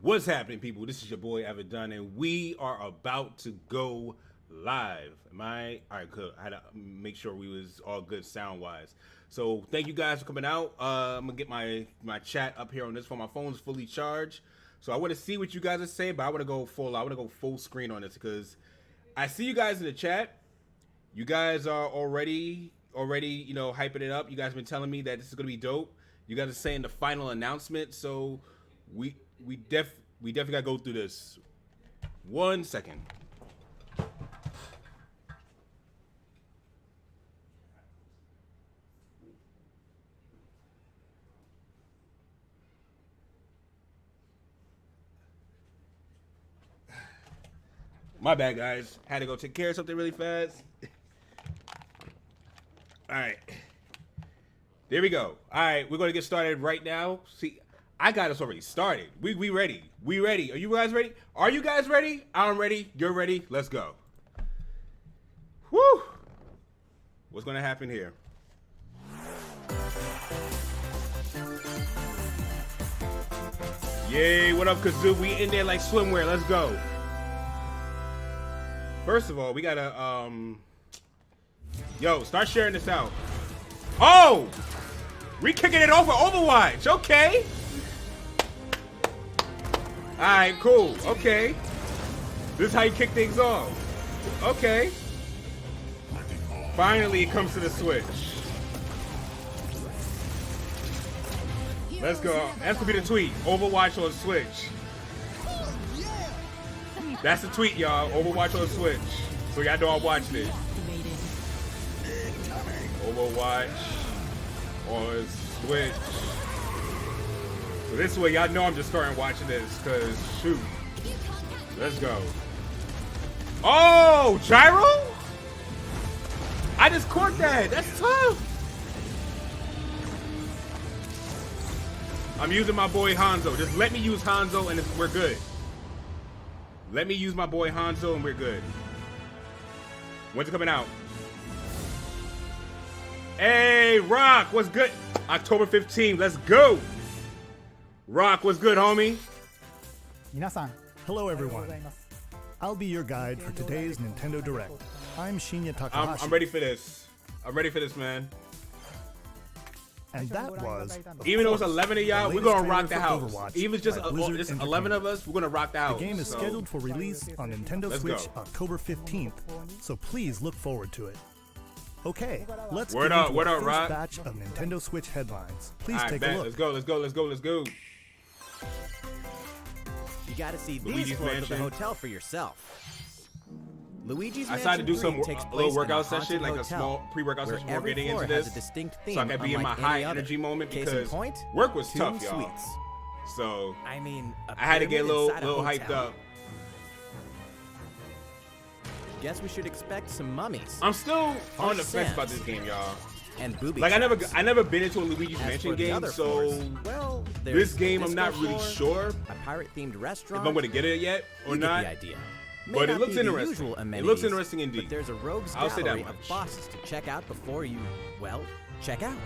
What's happening, people? This is your boy Avidan, and we are about to go live. Am I? All right, good. I had to make sure we was all good sound-wise. So thank you guys for coming out. I'm gonna get my chat up here on this phone. My phone's fully charged, so I want to see what you guys are saying. But I want to go full. I want to go full screen on this because I see you guys in the chat. You guys are already hyping it up. You guys have been telling me that this is gonna be dope. You guys are saying the final announcement, so we definitely gotta go through this. 1 second. My bad, guys. Had to go take care of something really fast. All right. There we go. All right, we're gonna get started right now. See, I got us already started. We ready. We ready. Are you guys ready? Are you guys ready? I'm ready. You're ready. Let's go. Woo! What's gonna happen here? Yay! What up, Kazoo? We in there like swimwear. Let's go. First of all, we gotta yo, start sharing this out. Oh! We kicking it off with OverWatch. Okay. Alright, cool. Okay. This is how you kick things off. Okay. Finally, it comes to the Switch. Let's go. That's gonna be the tweet. OverWatch on Switch. That's the tweet, y'all. OverWatch on Switch. So y'all know I'm watching it. OverWatch on Switch. So this way, y'all know I'm just starting watching this, cause shoot. Let's go. Oh, gyro? I just caught that. That's tough. I'm using my boy Hanzo. Just let me use Hanzo and we're good. Let me use my boy Hanzo and we're good. When's it coming out? Hey, Rock, what's good? October 15th, let's go. Rock, what's good, homie? Hello, everyone. I'll be your guide for today's Nintendo Direct. I'm Shinya Takahashi. I'm ready for this. I'm ready for this, man. And that was... Even though it's 11 of y'all, we're going to rock the house. OverWatch Even if it's just just 11 of us, we're going to rock the house. The game is scheduled for release on Nintendo Switch October 15th, so please look forward to it. Okay, let's get into our first batch of Nintendo Switch headlines. Please take a look. Let's go, let's go, let's go, let's go. You gotta see Luigi's these floors of the Mansion. hotel for yourself. Luigi's I Mansion decided to do 3 some takes little place workout in a session, like a haunted small hotel, pre-workout where session before every getting floor into has this. a distinct theme, So I can be in my unlike high any other. energy moment Case because in point, work was Tomb tough, y'all. Suites. So I mean, I had to get a little hyped hotel. up. Guess we should expect some mummies I'm still on the fence sands. about this game, y'all. and booby Like traps. I never been into a Luigi's As Mansion for the game, other so floors, well, this there's game a I'm not disco really floor, sure a pirate-themed restaurant. if I'm gonna get it yet or You get not. the idea. May But it not looks be the interesting. usual It amenities, looks interesting indeed. But there's a rogues I'll say that gallery much. of bosses to check out before you, well, check out.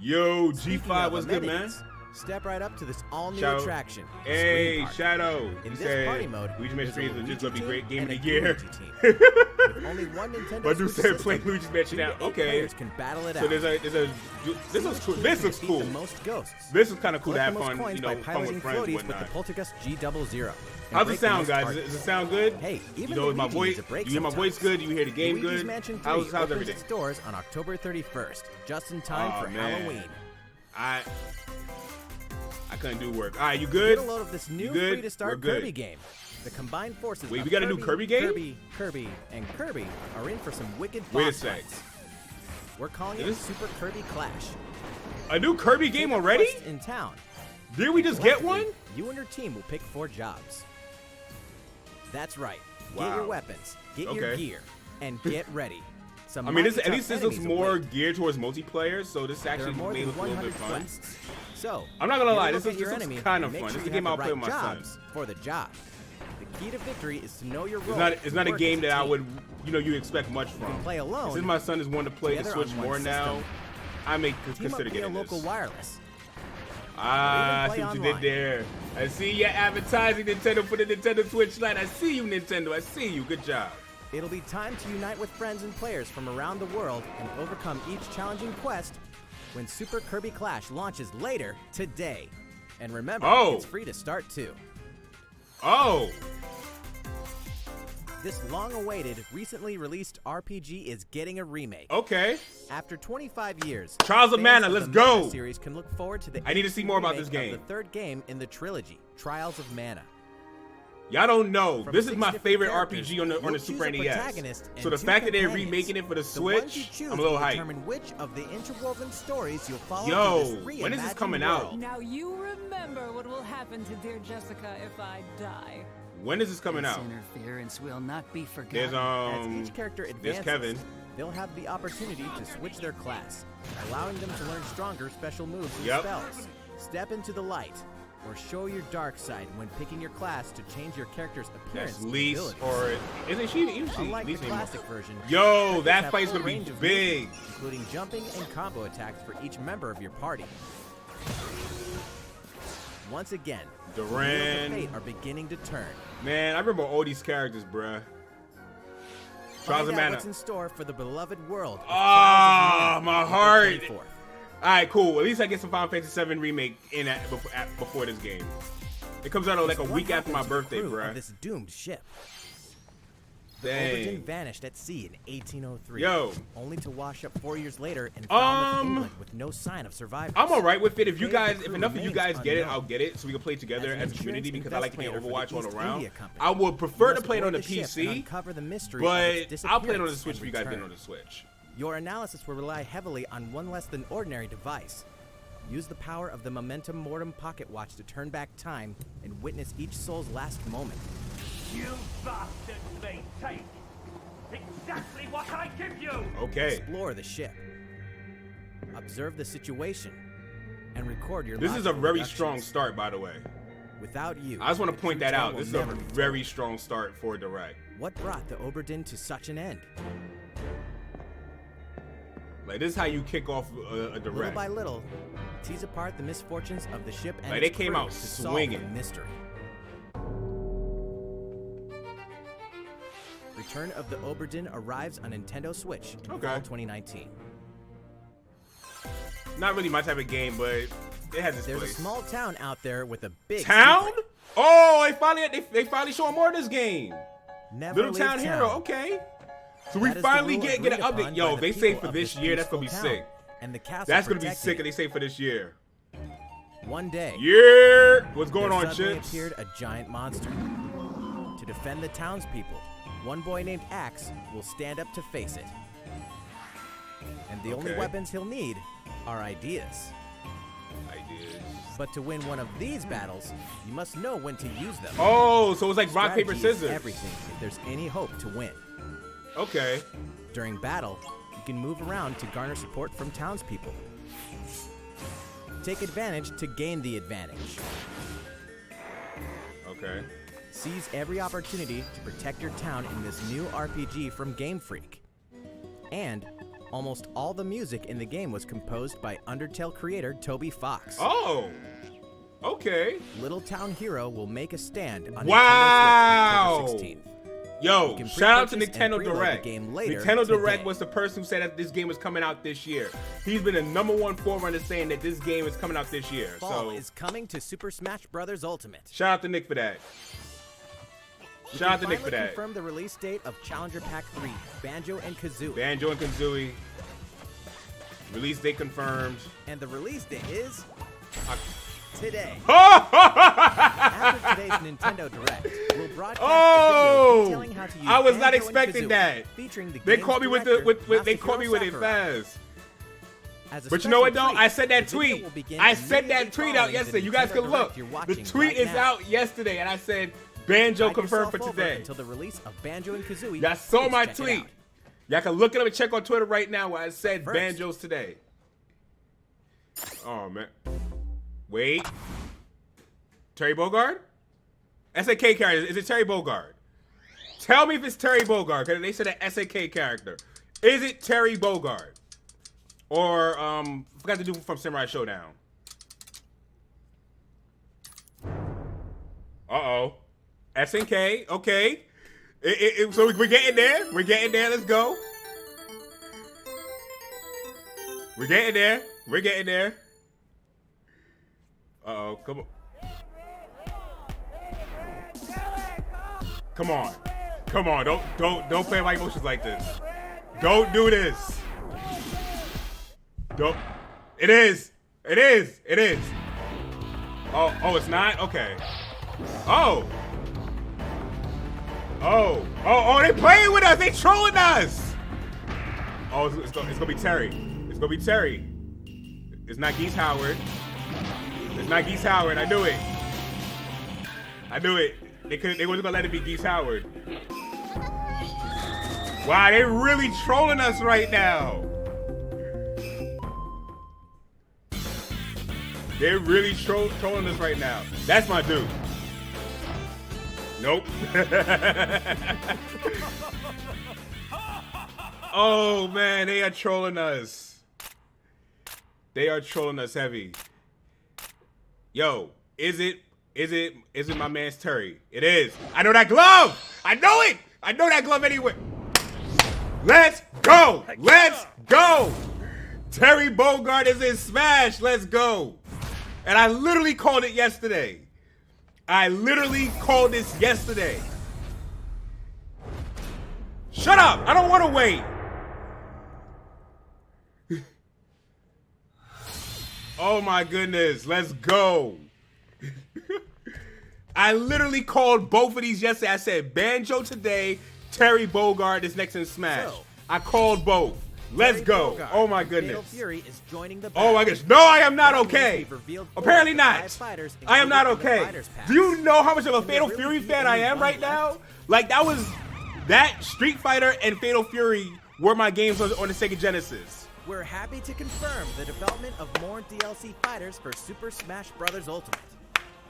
Yo, Speaking G5, of what's good, man? amenities, step right up to this all-new Shadow. attraction. the Hey, Screen Party. Shadow. In You this said party mode, Luigi's Mansion 3 there's a is just gonna be Luigi great game of team the and a year. Luigi team. With only one Nintendo But you Switch said play system, Luigi's Mansion 2 to now. 8 Okay. players can battle it So out. this looks cool. This looks Defeat cool. the most ghosts. This is kind of cool to Collect have the most fun, coins you by know, fun piloting with friends and floaties with the whatnot. Poltergust G00. How's it sound, guys? Does it sound good? Hey, even You know, is my Luigi voice, needs a break you hear my voice sometimes. good? You hear the game Luigi's good? Mansion 3 How's opens everything? its doors on October 31st, just in time Aw, for man. Halloween. I couldn't do work. All right, you good? Get a load of this new You good? free-to-start We're good. Kirby game. The combined forces Wait, of we got a new Kirby game? Kirby, and Kirby are in for some wicked Wait a boss sec. fights. We're calling Is it this- Super Kirby Clash. A new Kirby game already? Quest in town. Did we just get one? Collectively, you and your team will pick 4 jobs. That's right. Get Wow. your weapons, get your Okay. gear, and get ready. Some I mean, mighty at least tough this looks enemies more await. geared towards multiplayer, so this There are actually more may than look a little bit 100 fun. quests. So, I'm not gonna get a lie, look this at your looks enemy kind of and make fun. sure This is a you game have I'll the play with right my son. jobs for the job. The key to victory is to know your role. It's not a and game work as that I team. would, you expect much You from. can play alone. Since my son is one to play the together Switch on one more now, system. I may Team up consider via getting local this. wireless. Ah, I see what you did there. I see you advertising Nintendo for the Nintendo Switch Lite. I see you, Nintendo. I see you. Good job. It'll be time to unite with friends and players from around the world and overcome each challenging quest when Super Kirby Clash launches later today. And remember, it's free to start too. Oh! This long-awaited, recently released RPG is getting a remake. Okay. After 25 years, Trials of Mana, let's go! Mana series can look forward to the I need to see more about this game. The third game in the trilogy, Trials of Mana. Y'all don't know. From this is my favorite RPG on the Super NES. So the fact that they're remaking it for the Switch, I'm a little hyped. Determine which of the interwoven stories you'll follow. Yo, when is this coming out? Now you remember what will happen to dear Jessica if I die. When is this coming out? Interference will not be forgotten. As each character advances, Kevin. They'll have the opportunity to switch their class, allowing them to learn stronger special moves and spells. Step into the light, or show your dark side when picking your class to change your character's appearance. That's Lise, or isn't she usually? Unlike the classic version, yo, that fight's gonna be big, moves, including jumping and combo attacks for each member of your party. Once again, Duran the fate are beginning to turn. Man, I remember all these characters, bruh. Trials of Mana. What's in store for the beloved world? Ah, my heart. All right, cool. At least I get some Final Fantasy VII remake in before this game. It comes out like a week after my birthday, bruh. This doomed ship. Dang. Overton vanished at sea in 1803. Yo. Only to wash up 4 years later and found in England with no sign of survivors. I'm alright with it. If enough of you guys get it, I'll get it so we can play together as a community because I like playing Overwatch all around. I would prefer to play it on the PC, but I'll play it on the Switch if you guys get it on the Switch. Your analysis will rely heavily on one less than ordinary device. Use the power of the Momentum Mortem Pocket Watch to turn back time and witness each soul's last moment. You bastards may take exactly what I give you! Okay. Explore the ship. Observe the situation. And record your This is a very strong start, by the way. Without you, I just want to point that out. This is a very strong start for a Direct. What brought the Oberdin to such an end? Like, this is how you kick off a Direct. Little by little, tease apart the misfortunes of the ship and like, they came out swinging. Solve the mystery. Return of the Oberdin arrives on Nintendo Switch in fall 2019. Not really my type of game, but it has its place. There's a small town out there with a big town. Secret. Oh, they finally showing more of this game. Never Little Town Hero, okay. So we finally get an update. Yo, they say for this year, that's gonna be sick. And the castle that's gonna be sick if they say for this year. One day, what's going on, suddenly Chips? appeared a giant monster. To defend the townspeople, one boy named Axe will stand up to face it. And the only weapons he'll need are ideas. But to win one of these battles, you must know when to use them. Oh, so it's like rock, paper, Strategy is scissors. everything if there's any hope to win. Okay. During battle, you can move around to garner support from townspeople. Take advantage to gain the advantage. Okay. Seize every opportunity to protect your town in this new RPG from Game Freak. And almost all the music in the game was composed by Undertale creator Toby Fox. Oh, okay. Little Town Hero will make a stand on Wow. Nintendo Switch October 16th. Yo, shout out to Nintendo Direct. Nintendo Direct was the person who said that this game was coming out this year. He's been a #1 forerunner saying that this game is coming out this year. Fall is coming to Super Smash Bros. Ultimate. Shout out to Nick for that. Shout out to Nick for that. Confirm the release date of Challenger Pack 3, Banjo and Kazooie. Banjo and Kazooie. Release date confirmed. And the release date is today. After today's Nintendo Direct, we'll broadcast a video detailing how to use I was Banjo not and expecting Kazooie, that. Featuring the They game's caught me with director, they caught me with it Masahiro fast. But you know what though? I said that tweet. I said that tweet out yesterday. You guys can look. The tweet is out yesterday, and I said Banjo confirmed for today. Until the release of Banjo and Kazooie. Y'all saw my tweet. Y'all can look it up and check on Twitter right now where I said Banjo's today. Oh man. Wait. Terry Bogard? SAK character. Is it Terry Bogard? Tell me if it's Terry Bogard, because they said an SAK character. Is it Terry Bogard? Or forgot to do from Samurai Showdown. Uh-oh. SNK. Okay. So we're getting there. We're getting there. Let's go. We're getting there. We're getting there. Uh-oh. Come on. Come on. Come on. Don't play my emotions like this. Don't do this. Don't. It is. It is. It is. Oh, it's not? Okay. Oh. Oh, they playing with us. They trolling us. Oh, it's gonna be Terry. It's gonna be Terry. It's not Geese Howard. It's not Geese Howard. I knew it. I knew it. They wasn't gonna let it be Geese Howard. Wow, they really trolling us right now. They're really trolling us right now. That's my dude. Nope. Oh man, they are trolling us. They are trolling us heavy. Yo, is it my man's Terry? It is. I know that glove. I know it. I know that glove anywhere. Let's go. Let's go. Terry Bogard is in Smash. Let's go. And I literally called it yesterday. I literally called this yesterday. Shut up. I don't want to wait. Oh my goodness. Let's go. I literally called both of these yesterday. I said Banjo today, Terry Bogard is next in Smash. So, I called both. Let's go. Bogard, oh my goodness. Fury is joining the oh my goodness. No, I am not okay. Apparently not. I am not okay. Do you know how much of a Fatal Fury fan I am right now? Like that Street Fighter and Fatal Fury were my games on the Sega Genesis. We're happy to confirm the development of more DLC fighters for Super Smash Bros. Ultimate.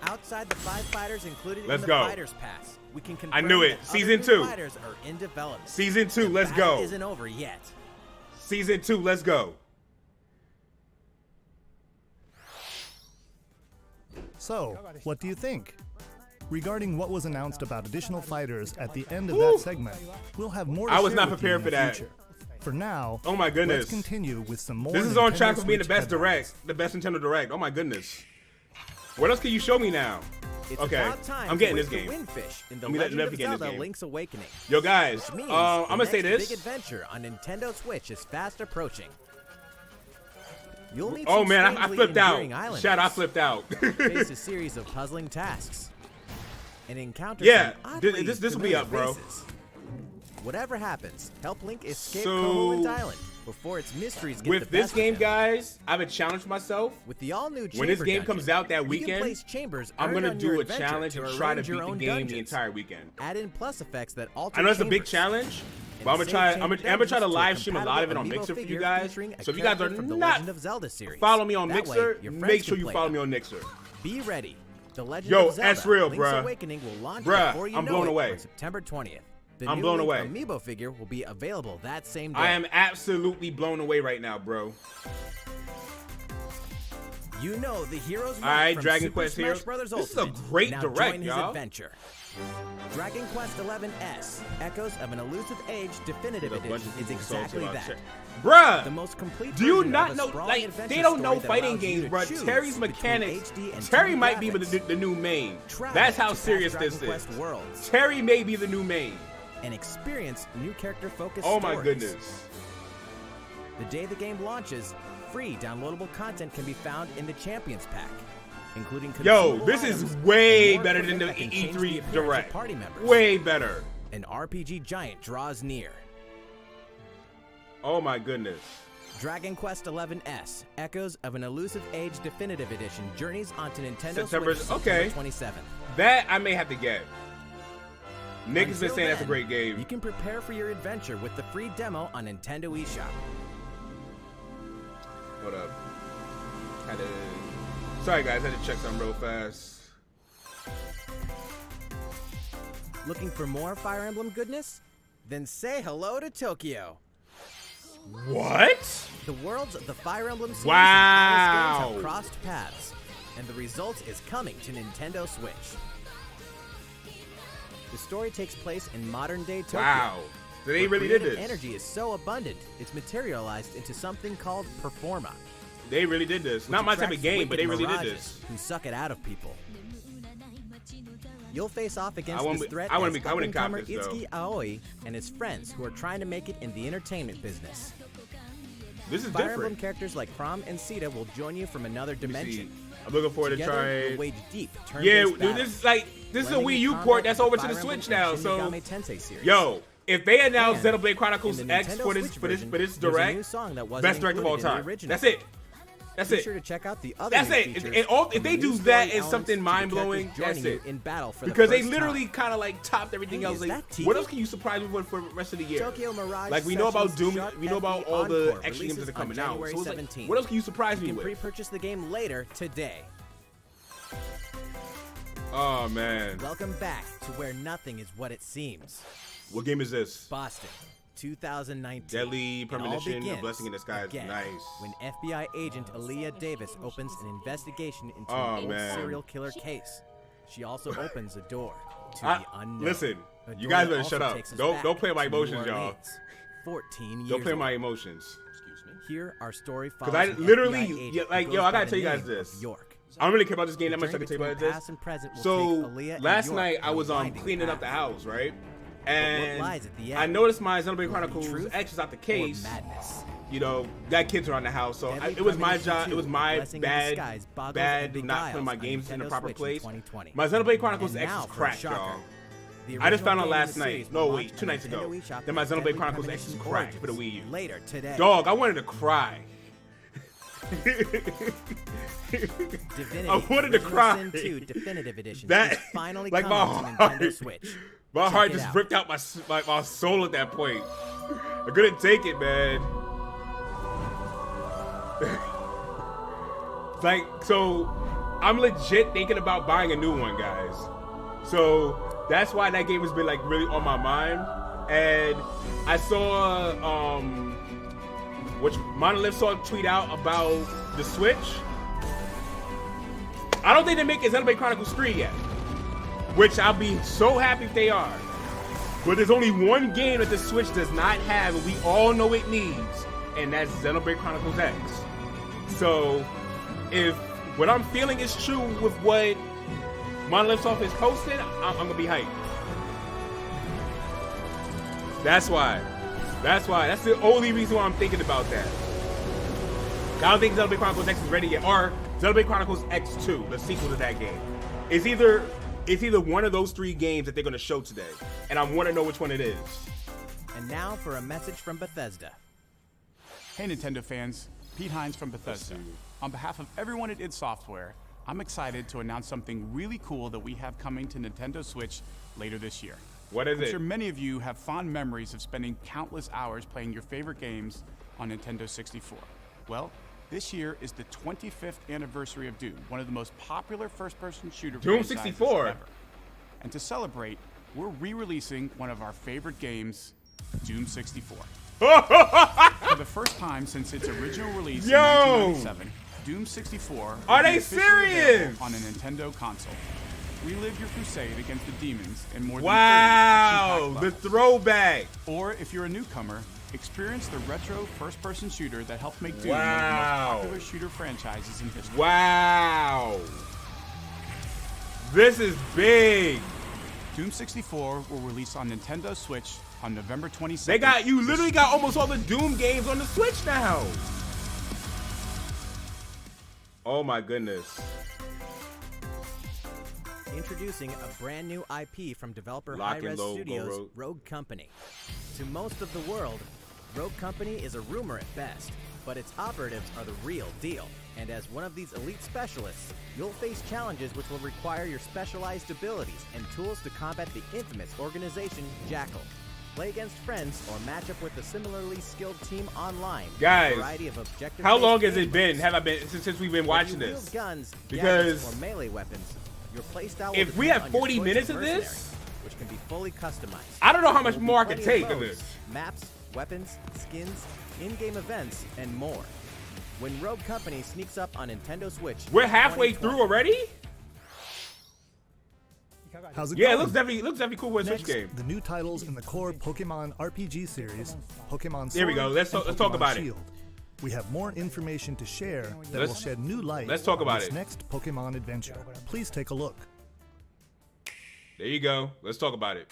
Outside the 5 fighters included in the Fighters Pass, we can confirm I knew it. That Season 2 fighters are in development. Season 2, let's go. Isn't over yet. Season 2, let's go. So, what do you think? Regarding what was announced about additional fighters at the end of that segment, we'll have more to I was share not with prepared you for in the that. future. For now, oh my goodness. Let's continue with some more. This is on track for being the best Direct, the best Nintendo Direct. Oh my goodness. What else can you show me now? It's okay, I'm getting this game. In the Legend of Zelda Link's Awakening. Yo guys, I'm gonna say this. Big adventure on Nintendo Switch is fast approaching. You'll meet oh man, I flipped out. Shout, I flipped out. Face a series of puzzling tasks and encounter. Yeah, this will be up, bro. Whatever happens, help Link escape Koholint's Island before its mysteries get with this game, guys. I have a challenge for myself. With the all-new when this game comes out that weekend, I'm gonna do a challenge and try to beat the game the entire weekend. Add in plus effects that alter. I know it's a big challenge, but I'm gonna try to live stream a lot of it on Mixer for you guys. So if you guys are not follow me on Mixer, make sure you follow me on Mixer. Be ready. The Legend of Zelda that's real, Link's bruh. Awakening will launch before you I'm blown away. On September 20th. The I'm new blown Link away. Amiibo figure will be available that same day. I am absolutely blown away right now, bro. You know the heroes. All right, Dragon Super Quest Smash Heroes. Brothers This is Ultimate. a great now direct, join his y'all. adventure. Dragon Quest XI-S, Echoes of an Elusive Age Definitive Edition is exactly that. Bruh, the most complete do you version not of a know? sprawling Like, adventure they don't know story that fighting allows you games, to bro. choose Terry's between mechanics. HD and Terry 2D might be graphics. the new main. Travel That's how to serious Dragon this Quest is. Worlds Terry may be the new main. and experience new character-focused Oh stories. my goodness. The day the game launches, free downloadable content can be found in the Champions Pack, including this is way better than the E3 Direct. Party members. Way better. An RPG giant draws near. Oh my goodness. Dragon Quest XI-S, Echoes of an Elusive Age Definitive Edition journeys onto Nintendo September Switch okay. September 27th. That I may have to get. Nick has been saying that's a great game. You can prepare for your adventure with the free demo on Nintendo eShop. Hold up. Sorry guys, I had to check something real fast. Looking for more Fire Emblem goodness? Then say hello to Tokyo. What? The worlds of the Fire Emblem series wow. have crossed paths, and the result is coming to Nintendo Switch. The story takes place in modern-day Tokyo. Wow. So they where really did creative this. Energy is so abundant, it's materialized into something called Performa. They really did this. which Not my type of attracts game, but they wicked really did mirages this. Who suck it out of people. You'll face off against wanna this be- threat I wanna as be- I wanna cop up-and-comer this, though. Itsuki Aoi and his friends who are trying to make it in the entertainment business. This is Fire Emblem different. characters like Chrom and Sita will join you from another Let me dimension. see. I'm looking forward to Together, you'll trying. wage deep, Yeah, turn-based dude, battles, this is like this is a blending Wii the U combat port that's of over the to the Fire Emblem Switch and now. Shin So, Megami Tensei series. yo, if they announce And Xenoblade Chronicles in the X Nintendo for Switch version, this there's a direct, new song that wasn't best direct of all included in the time. original. That's it. That's Be it. sure to check out the other That's new it. features And all, if from they the do new that story as elements something to the mind blowing, characters joining that's it. you in battle for Because the they first literally time. kind of like topped everything Hey, else. is Like, that tea? what else can you surprise me with for the rest of the year? Tokyo Mirage Like we know about Sessions Doom, Shark we know about FD all the Encore extra games that are coming releases on out. January So it's like, 17th. what else can you surprise me You can with? pre-purchase the game later today. Oh man, Welcome back to where nothing is what it seems. what game is this? Boston, 2019. Deadly It all Premonition, A begins Blessing in Disguise. again Nice. When FBI agent Aaliyah Davis opens an investigation into Oh, an old man. serial killer case. She also opens a door to I- the unknown. listen, A you door guys that better also shut up. takes us Don't back play my to New emotions, y'all. Orleans, 14 years Don't play my ago. emotions. Here, our story follows I an literally- FBI agent yeah, like, who yo, goes I gotta by tell you the guys name this. of York. I don't really care about this game that The much. I can tell you about journey this. between past and present will So take Aaliyah and last York night I on a was winding cleaning up the path. house, right? what And lies at the I end? noticed my Xenoblade Will it be Chronicles truth X is out the or case. madness? You know, got kids around the house, so Deadly it was my Premonition job. 2, It was my Blessing in Disguise, bad, boggles bad and not putting my beguiles on games in the Nintendo proper Switch in place. 2020. My Xenoblade Chronicles And X now is for a cracked, shocker. y'all. The I just original found out game in last the night. series No, will wait, launch 2 on nights Nintendo ago. eShop That my as Xenoblade Deadly Chronicles X is Premonition cracked for the Origins Wii U. later today. Dog, I wanted to cry. Divinity I wanted to Original cry. Sin 2 Definitive Edition That- is finally like, my coming to heart- Nintendo Switch. My Check heart it just out. ripped out my soul at that point. I couldn't take it, man. Like, so I'm legit thinking about buying a new one, guys. So that's why that game has been like really on my mind. And I saw which Monolith saw a tweet out about the Switch. I don't think they're making Xenoblade Chronicles 3 yet, which I'll be so happy if they are. But there's only one game that the Switch does not have, and we all know it needs, and that's Xenoblade Chronicles X. So, if what I'm feeling is true with what Monolith Soft is posted, I'm gonna be hyped. That's why. That's the only reason why I'm thinking about that. I don't think Xenoblade Chronicles X is ready yet, or Xenoblade Chronicles X2, the sequel to that game. It's either one of those 3 games that they're gonna show today, and I want to know which one it is. And now for a message from Bethesda. Hey Nintendo fans, Pete Hines from Bethesda. On behalf of everyone at id Software, I'm excited to announce something really cool that we have coming to Nintendo Switch later this year. What is I'm it? sure many of you have fond memories of spending countless hours playing your favorite games on Nintendo 64. Well, this year is the 25th anniversary of Doom, one of the most popular first-person shooter Doom franchises 64. ever. And to celebrate, we're re-releasing one of our favorite games, Doom 64. For the first time since its original release Yo! in 1997, Doom 64 Are will be they officially serious? available on a Nintendo console. Relive your crusade against the demons in more than 30 Wow, action-packed the levels. throwback. Or if you're a newcomer, experience the retro first-person shooter that helped make Doom Wow. one of the most popular shooter franchises in history. Wow. This is big. Doom 64 will release on Nintendo Switch on November 22nd. They got, you literally got almost all the Doom games on the Switch now. Oh my goodness. Introducing a brand new IP from developer Lock and Hi-Res load, go Studios, Rogue Company. To most of the world, Rogue Company is a rumor at best, but its operatives are the real deal. And as one of these elite specialists, you'll face challenges which will require your specialized abilities and tools to combat the infamous organization Jackal. Play against friends or match up with a similarly skilled team online. Guys, A variety of objective how long has it been? Have I been since we've been watching Whether you this? wield guns, Because gadgets, or melee weapons, your playstyle will if we depend have on your 40 choice minutes of mercenary, this, which can be fully customized. I don't know how much There will more I be can plenty take of modes, this. Maps, weapons, skins, in-game events, and more. When Rogue Company sneaks up on Nintendo Switch, We're in halfway 2020, through already? How's it Yeah, going? it looks definitely cool for a Switch Next, game. the new titles in the core Pokemon RPG series, Pokemon Sword There we go. Let's and talk Pokemon about it. Shield. We have more information to share that Let's- will shed new light let's talk on about this it. next Pokemon adventure. Please take a look. There you go. Let's talk about it.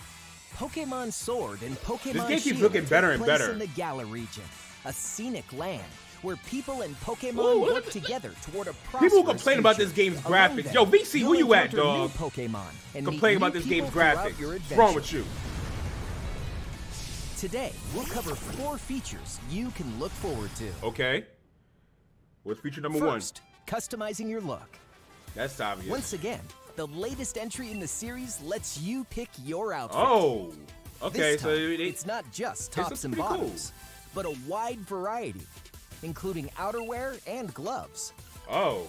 Pokemon Sword and Pokemon This game keeps Shield looking better take and place better. in the Galar region, a scenic land where people and Pokemon Ooh, look work at together toward a People prosperous complain about future. this game's Along graphics. them, Yo, VC, who you'll you at, encounter new dog? Pokemon and Complain meet about new this game's people throughout graphics. your What's wrong with adventure. you? Today, we'll cover 4 features you can look forward to. Okay. What's feature number First, customizing your look. 1? That's obvious. Once again, the latest entry in the series lets you pick your outfit. Oh. Okay, This so time, they, it's not just looks tops and pretty cool. bottoms, but a wide variety, including outerwear and gloves. Oh.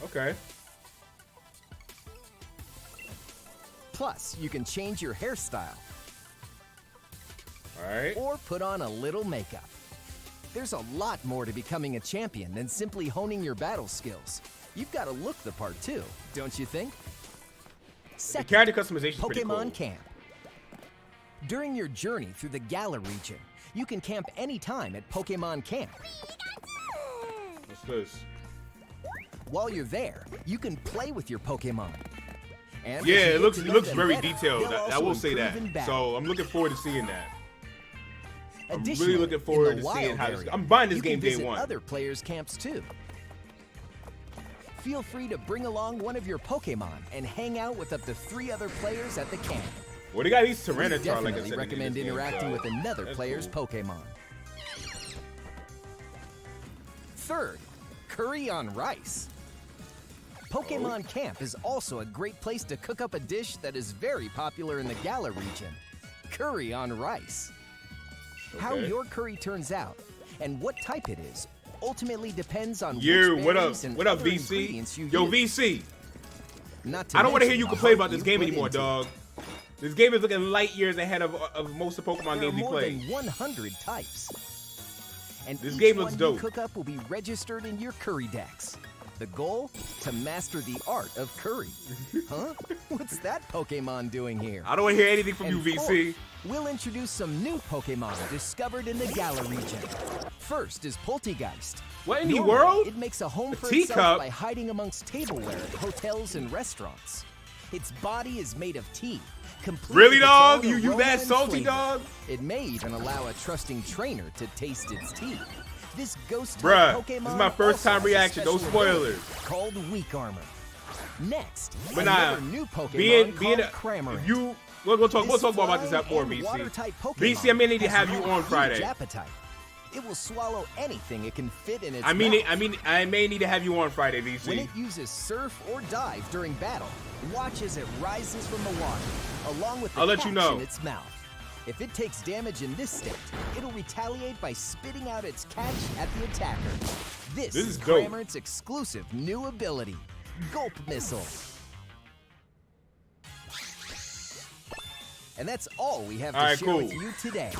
Okay. Plus, you can change your hairstyle All right. or put on a little makeup. There's a lot more to becoming a champion than simply honing your battle skills. You've got to look the part too, don't you think? The Second, character customization is pretty cool. Pokemon Camp. During your journey through the Galar region, you can camp anytime at Pokemon Camp. What's this? While you're there, you can play with your Pokemon. And Yeah, as you it get looks to it know looks them very better, detailed. they'll I also will say that. improve in battle. So I'm looking forward to seeing that. I'm really Additionally, looking in forward the to seeing wild how this. area, I'm buying this you game can day visit 1. other players' camps too. Feel free to bring along one of your Pokemon and hang out with up to 3 other players at the camp. Well, they got these We Tyranitar, like I definitely said. recommend in this game, interacting so with another that's player's cool. Pokemon. Third, curry on rice. Pokemon Camp is also a great place to cook up a dish that is very popular in the Galar region, curry on rice. How Okay. your curry turns out and what type it is ultimately depends on You, which what up? berries and What up, other VC? ingredients you Yo, use. VC. Not to I don't want to hear mention you the complain about heart this you game put anymore, into it. dog. This game is looking light years ahead of most of the Pokemon There are games we more play. than 100 types. And This each game looks one dope. you cook up will be registered in your curry decks. The goal? To master the art of curry. Huh? What's that Pokemon doing here? I don't want to hear anything from you, And VC. fourth, we'll introduce some new Pokemon discovered in the Galar region. First is Poltegeist. What in the Normally, world? It makes a home A for teacup? itself by hiding amongst tableware at hotels and restaurants. Its body is made of tea. complete Really, with its dog? own You aroma that and salty, flavor. dog? It may even allow a trusting trainer to taste its tea. This ghost Bruh, Pokemon this is my first also time has a reaction. No special ability spoilers. Called Weak Armor. Next, But nah, another new Pokemon being called a, Cramorant. you, we'll talk more about this flying more, and VC. water-type Pokemon VC, I may need to has have you a on huge Friday. appetite. It will swallow anything it can fit in its I mouth. may need to have you on Friday, VC. When it uses surf or dive during battle, watch as it rises from the water, along with the I'll let you catch know. in its mouth. If it takes damage in this state, it'll retaliate by spitting out its catch at the attacker. This is is dope. Cramorant's exclusive new ability, Gulp Missile. And that's all we have to All right, share cool. with you today.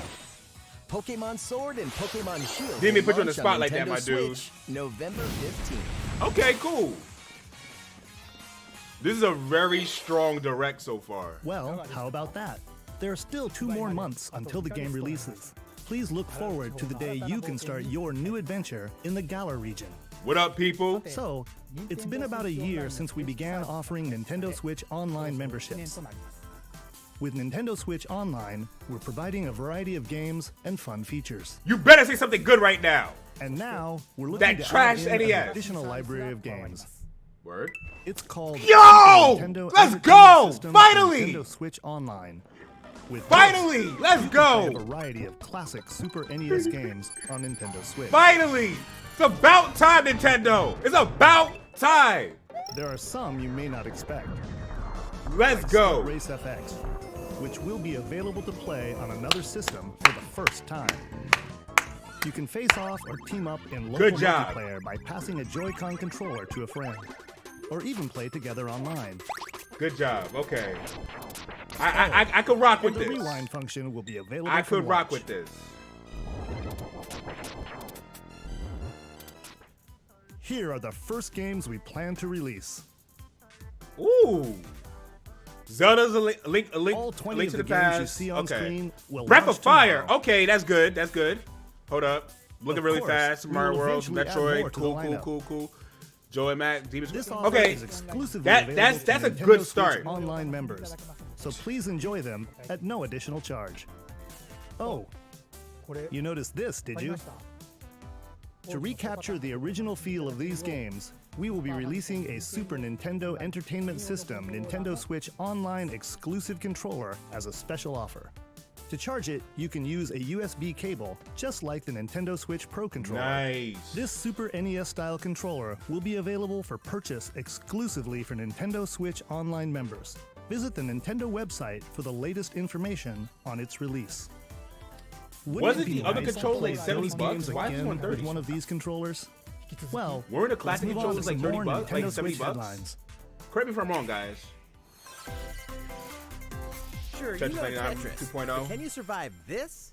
Pokemon Sword and Pokemon Shield Didn't mean will put you on the launch spot like that, Nintendo my dude. Switch November 15th. Okay, cool. This is a very strong direct so far. Well, how about that? There are still 2 more months until the game releases. Please look forward to the day you can start your new adventure in the Galar region. What up, people? So, it's been about a year since we began offering Nintendo Switch Online memberships. With Nintendo Switch Online, we're providing a variety of games and fun features. You better say something good right now. And now, we're looking That to trash add in an NES. additional library of games. Word. It's called Yo! Nintendo Let's Entertainment go! System Finally! Nintendo Switch Online. With Finally! this, Let's you can play go! a variety of classic Super NES games on Nintendo Switch. Finally! It's about time, Nintendo! It's about time! There are some you may not expect. Let's Like go! Stunt Race FX, which will be available to play on another system for the first time. You can face off or team up in local Good job. multiplayer by passing a Joy-Con controller to a friend, or even play together online. Good job. Okay. I could rock with The this. rewind function will be available I for could rock watch. with this. Here are the first games we plan to release. Ooh. Zelda's a link All 20 to of the the games you past. see on Okay. screen will Breath launch of Fire. tomorrow. Okay, that's good. That's good. Hold up. Looking Of really course, fast. we Mario will World, eventually add Metroid. more to the lineup. Cool. Joe and Mac, Demon's This offer Okay. is exclusively That's available to a Nintendo good Switch start. Online members, so please enjoy them at no additional charge. Oh, you noticed this, did you? To recapture the original feel of these games, we will be releasing a Super Nintendo Entertainment System Nintendo Switch Online exclusive controller as a special offer. To charge it, you can use a USB cable, just like the Nintendo Switch Pro controller. Nice. This Super NES-style controller will be available for purchase exclusively for Nintendo Switch Online members. Visit the Nintendo website for the latest information on its release. Wouldn't Wasn't it be the other nice to controller play like 70 those bucks? games Why is this again one 30? with one of these controllers? Well, Weren't the let's classic move on controllers to like some 30 more bucks? Like Nintendo 70 Switch bucks? headlines. Correct me if I'm wrong, guys. Sure, Tetris you know 99 Tetris. 2.0. But can you survive this?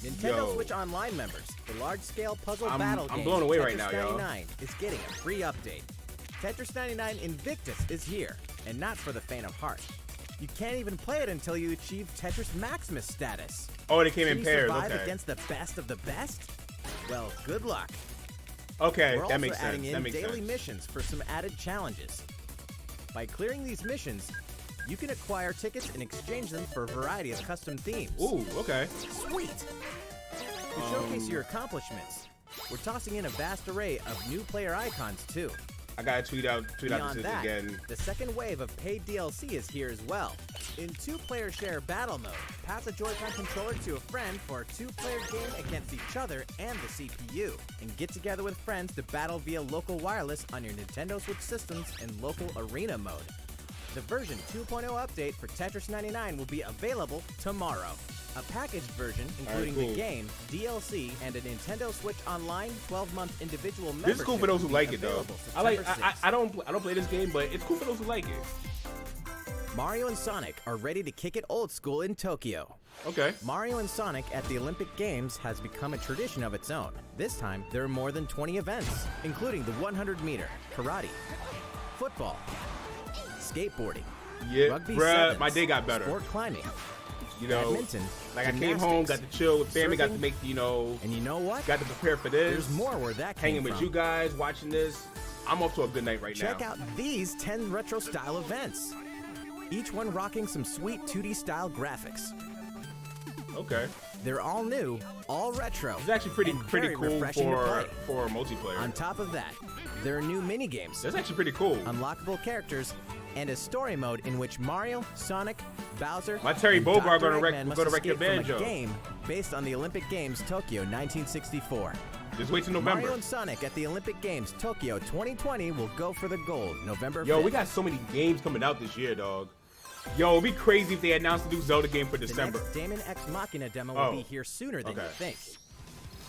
Nintendo Yo. Switch Online members, the large-scale puzzle I'm battle blown game away Tetris right now, y'all. 99 is getting a free update. Tetris 99 Invictus is here, and not for the faint of heart. You can't even play it until you achieve Tetris Maximus status. Oh, they came Can in you pairs. survive Okay. against the best of the best? Well, good luck. Okay, We're that also makes adding sense. That in makes daily sense. missions for some added challenges. By clearing these missions, you can acquire tickets and exchange them for a variety of custom themes. Ooh, okay. Sweet! To showcase your accomplishments, we're tossing in a vast array of new player icons too. I gotta tweet out Beyond this that, again. the second wave of paid DLC is here as well. In two-player share battle mode, pass a Joy-Con controller to a friend for a two-player game against each other and the CPU, and get together with friends to battle via local wireless on your Nintendo Switch systems in local arena mode. The version 2.0 update for Tetris 99 will be available tomorrow. A packaged version, including cool. the game, DLC, and a Nintendo Switch Online 12-month individual membership. This is cool for those who will be like it, though. available I September 6th. don't play this game, but it's cool for those who like it. Mario and Sonic are ready to kick it old school in Tokyo. Okay. Mario and Sonic at the Olympic Games has become a tradition of its own. This time, there are more than 20 events, including the 100-meter, karate, football, skateboarding, Yeah, rugby bruh, sevens, my day got better. sport climbing, You know, badminton, like I came home, got gymnastics, to chill with family, got to surfing, make, you know, and you know what? got to prepare for this. There's more where that came Hanging with from. you guys, watching this. I'm off to a good night right Check now. out these 10 retro-style events, each one rocking some sweet 2D-style graphics. Okay. They're all new, all retro. It's actually pretty and very cool refreshing to play. for multiplayer. On top of that, there are new mini-games, That's actually pretty cool. unlockable characters, and a story mode in which Mario, Sonic, Bowser, My Terry and Bogard Dr. gonna wreck- Eggman must gonna wreck your escape from Banjo. a game based on the Olympic Games Tokyo 1964. Just wait till November. Mario and Sonic at the Olympic Games Tokyo 2020 will go for the gold November 5th. Yo, we got so many games coming out this year, dog. Yo, it'd be crazy if they announced a new Zelda game for the December. next Damon X Machina demo Oh. will be here sooner than Okay. you think.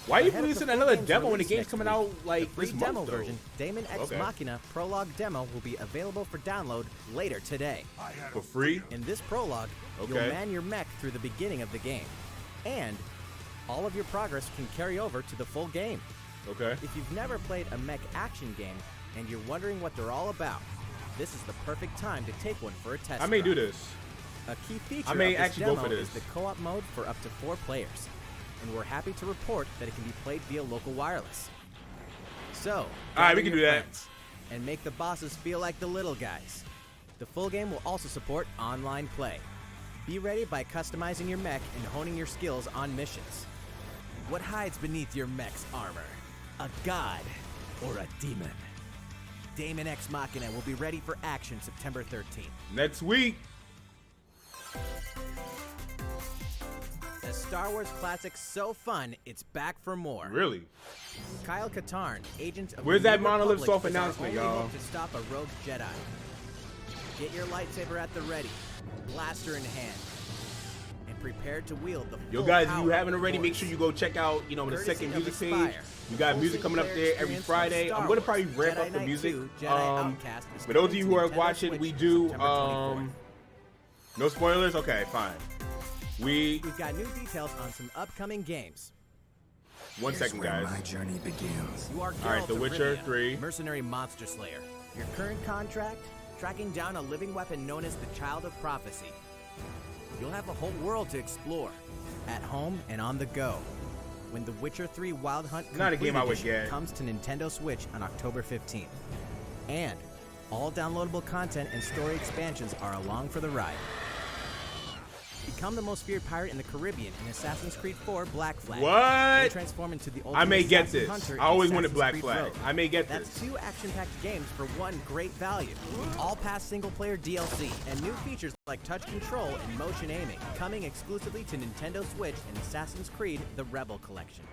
Why are you Ahead of the releasing full another game's demo when the release game's next coming week, out like the free this demo month, though? version, Damon X Okay. Machina Prologue Demo, will be available for download later today. For free? In this prologue, you'll Okay. man your mech through the beginning of the game, and all of your progress can carry over to the full game. Okay. If you've never played a mech action game and you're wondering what they're all about, this is the perfect time to take one for a test I may do drive. this. A key feature I may of this actually go demo for is this. the co-op mode for up to 4 players, and we're happy to report that it can be played via local wireless. So, All right, gather we can your do that. friends and make the bosses feel like the little guys. The full game will also support online play. Be ready by customizing your mech and honing your skills on missions. What hides beneath your mech's armor? A god or a demon? Damon X Machina will be ready for action September 13th. Next week. A Star Wars classic so fun, it's back for more. Really? Kyle Katarn, agent of Where's the that New Monolith Republic, Soft is our announcement, only y'all? hope to stop a rogue Jedi. Get your lightsaber at the ready, blaster in hand, and prepare to wield the Yo, full guys, if power you haven't of the already, make Force. sure you go check out, you know, the Courtesy second of music page. Aspire, We got full music coming up single-player there every experience Friday. of I'm Star gonna probably Wars. ramp Jedi up the Knight music. 2, Jedi Outcast is For those of coming you to who are Nintendo watching, Switch we do September 24th. no spoilers. Okay, fine. We've got new details on some upcoming games. One second, guys. journey begins. You are All right, Geralt The of Witcher Rivia, 3. mercenary monster slayer. Your current contract? tracking down a living weapon known as the Child of Prophecy. You'll have a whole world to explore, at home and on the go, when The Witcher 3 Wild Hunt Not a game I would Edition get. comes to Nintendo Switch on October 15th. And all downloadable content and story expansions are along for the ride. Become the most feared pirate in the Caribbean in Assassin's Creed 4 Black Flag. What? And transform into the ultimate I may get assassin this. hunter in I always wanted Assassin's Black Creed Flag. Rogue. I may get That's this. 2 action-packed games for one great value. All past single-player DLC and new features like touch control and motion aiming, coming exclusively to Nintendo Switch in Assassin's Creed: The Rebel Collection.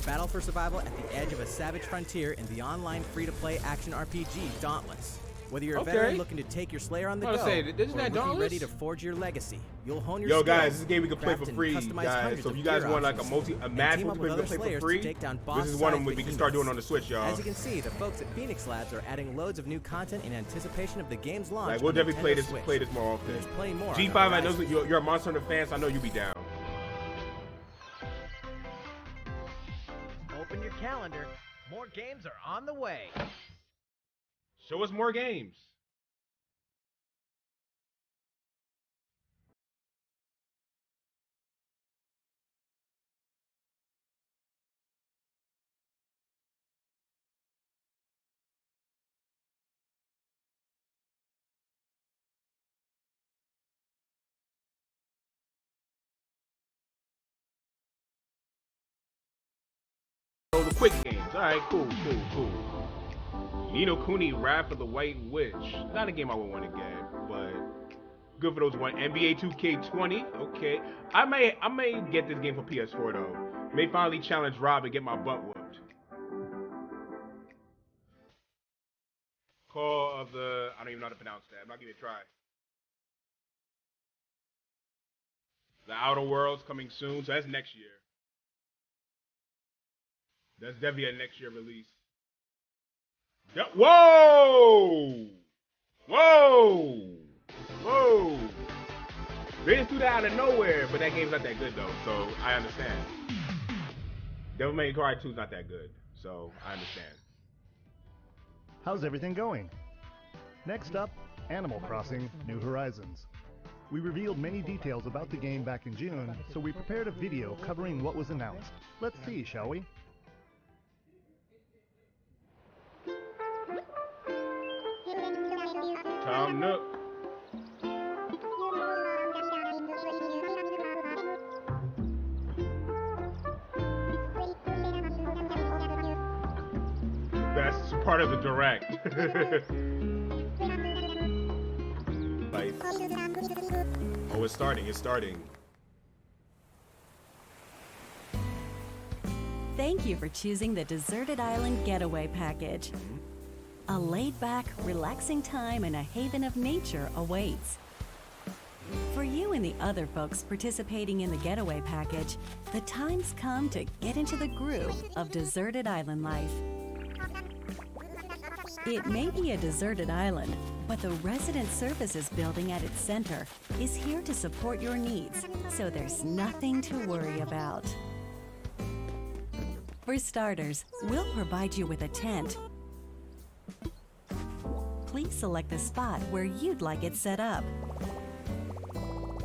Battle for survival at the edge of a savage frontier in the online free-to-play action RPG Dauntless. Whether you're a veteran looking to take your slayer on the go, Isn't or that looking Dauntless? ready to forge your legacy, you'll hone your Yo, skills, guys, this is a game we can play for craft and free, customize guys. hundreds So if of you guys gear want like a options, a and match team up with multiplayer other play for slayers to free, take down this is one of them we boss-sized can start doing behemoths. on the Switch, y'all. As you can see, the folks at Phoenix Labs are adding loads of new content in anticipation of the game's launch. Like we'll on definitely play Nintendo this Switch. more often. There's plenty more on G5, the I know horizon. you're a Monster Hunter fan, so I know you'll be down. Open your calendar. More games are on the way. Show us more games. So the quick games. All right, cool. Ni no Kuni, Wrath of the White Witch. Not a game I would want to get, but good for those one. NBA 2K20. Okay, I may get this game for PS4 though. May finally challenge Rob and get my butt whooped. Call of the. I don't even know how to pronounce that. I'm not gonna try. The Outer Worlds coming soon, so that's next year. That's definitely a next year release. Yep. Whoa! They just threw that out of nowhere, but that game's not that good though, so I understand. Devil May Cry 2 is not that good, so I understand. How's everything going? Next up, Animal Crossing: New Horizons. We revealed many details about the game back in June, so we prepared a video covering what was announced. Let's see, shall we? Tom Nook. That's part of the direct. Like, oh, it's starting. Thank you for choosing the Deserted Island Getaway Package. A laid-back, relaxing time and a haven of nature awaits. For you and the other folks participating in the Getaway Package, the time's come to get into the groove of deserted island life. It may be a deserted island, but the Resident Services building at its center is here to support your needs, so there's nothing to worry about. For starters, we'll provide you with a tent. Please select the spot where you'd like it set up.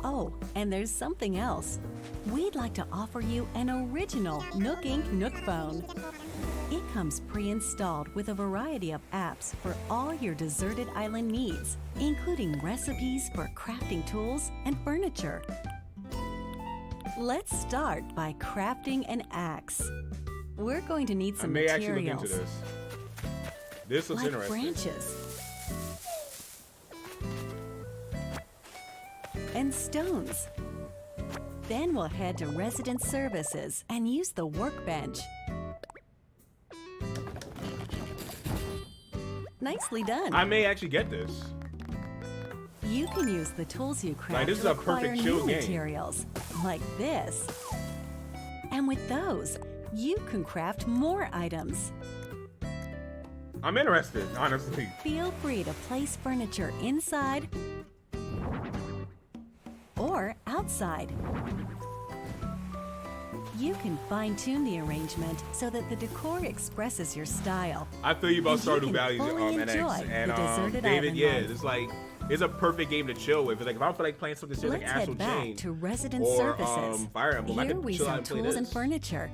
Oh, and there's something else. We'd like to offer you an original Nook Inc. Nook phone. It comes pre-installed with a variety of apps for all your deserted island needs, including recipes for crafting tools and furniture. Let's start by crafting an axe. We're going to need I some may actually materials. look into this. This looks like interesting. branches and stones. Then we'll head to Resident Services and use the workbench. Nicely done. I may actually get this. You can use the tools you craft this is to a perfect acquire chill new game. materials, like this. And with those, you can craft more items. I'm interested, honestly. Feel free to place furniture inside or outside. You can fine-tune the arrangement so that the decor expresses your style. I feel you about And you Stardew can Valley, fully NX, enjoy and the deserted David. island Yeah, life. it's like it's a perfect game to chill with. It's like if I don't feel like playing something serious like Let's Astral head back Chain to Resident or Surfaces. Fire Emblem, I Here could we chill out sell and play tools and this. furniture.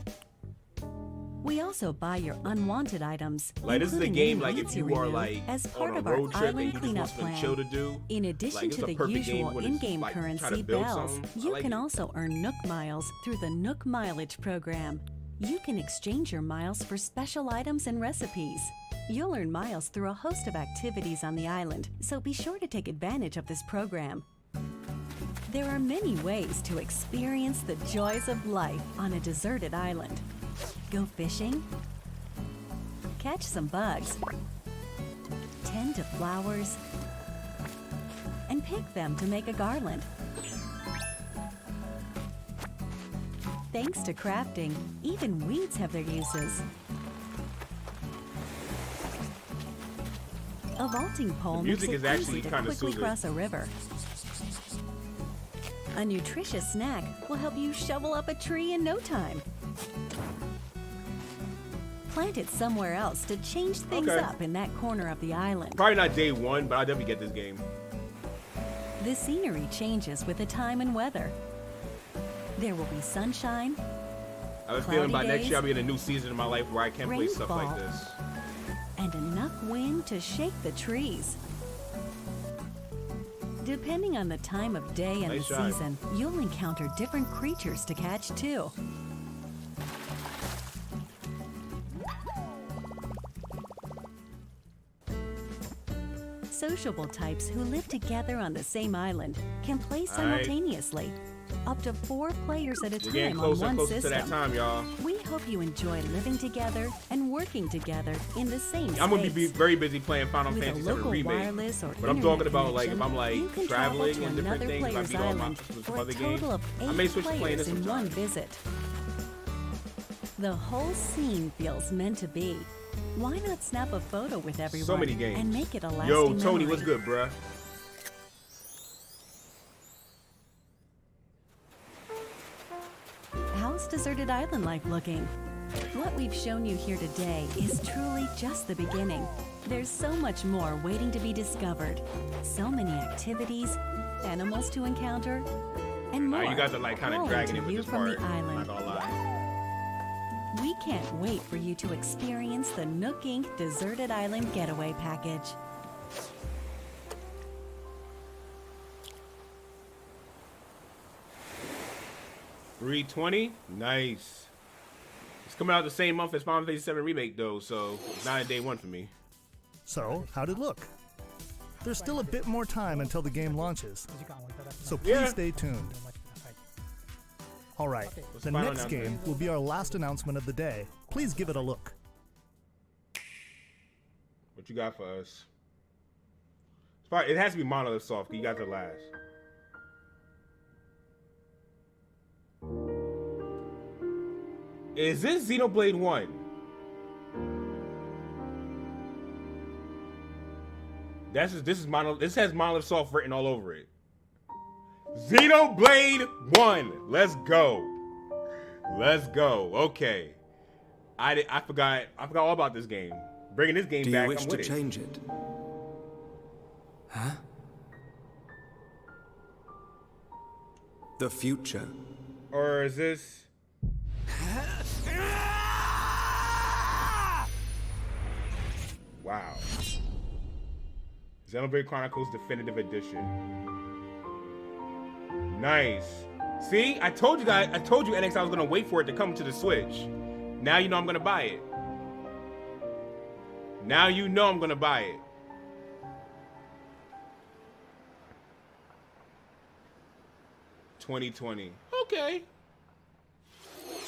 We also buy your unwanted items. Like this is a including game any like if weeds you are remove, like as on part a of our road trip and island you just want cleanup something plan. chill to do. In addition Like, it's to a the perfect game usual when it's, in-game like, trying to currency build bells, something. I you like can it. also earn Nook miles through the Nook Mileage program. You can exchange your miles for special items and recipes. You'll earn miles through a host of activities on the island, so be sure to take advantage of this program. There are many ways to experience the joys of life on a deserted island. Go fishing, catch some bugs, tend to flowers, and pick them to make a garland. Thanks to crafting, even weeds have their uses. A vaulting pole The makes music it is actually easy to kinda quickly soothing. cross a river. A nutritious snack will help you shovel up a tree in no time. Plant it somewhere else to change things Okay. up in that corner of the island. Probably not day one, but I'll definitely get this game. The scenery changes with the time and weather. There will be sunshine, I have a feeling by Cloudy next days, year I'll be in a new season in my life where I can play stuff like rainfall. this. and enough wind to shake the trees. Depending on the time of day and Nice the shot. season, you'll encounter different creatures to catch too. Sociable types who live together on the same island can play All right. simultaneously, up to 4 players at a We're getting time on closer and one closer to that system. time, y'all. We hope you enjoy living together and working together in the same space. I'm gonna be very busy playing Final With a Fantasy VII local Remake. wireless or But I'm internet talking about like if connection, I'm like you can traveling travel to and different another things, I player's beat all my island some for a other total games. of I 8 may switch to playing players this in one sometime. visit. The whole scene feels meant to be. Why not snap a photo with everyone So many games. and make it a lasting Yo, Tony, memory? what's good, bruh? How's Deserted Island life looking? What we've shown you here today is truly just the beginning. There's so much more waiting to be discovered. So many activities, animals to encounter, and more. You guys are like kind of calling dragging to it with you this from part. the I'm island. not gonna lie. We can't wait for you to experience the Nook Inc. Deserted Island Getaway Package. $320, nice. It's coming out the same month as Final Fantasy VII Remake though, so it's not a day one for me. So, how'd it look? There's still a bit more time until the game launches, so please Yeah. stay tuned. Alright, What's the the final next game announcement? will be our last announcement of the day. Please give it a look. What you got for us? It's probably, it has to be Monolith Soft, 'cause you got the last. Is this Xenoblade 1? This has Monolith Soft written all over it. Xenoblade 1. Let's go. Let's go. Okay. I forgot all about this game. Bringing this game Do back, you wish I'm to with it. change it? Huh? The future. Or is this? Wow. Xenoblade Chronicles Definitive Edition. Nice. See, I told you guys, I told you NX I was gonna wait for it to come to the Switch. Now you know I'm gonna buy it. Now you know I'm gonna buy it. $2020. Okay.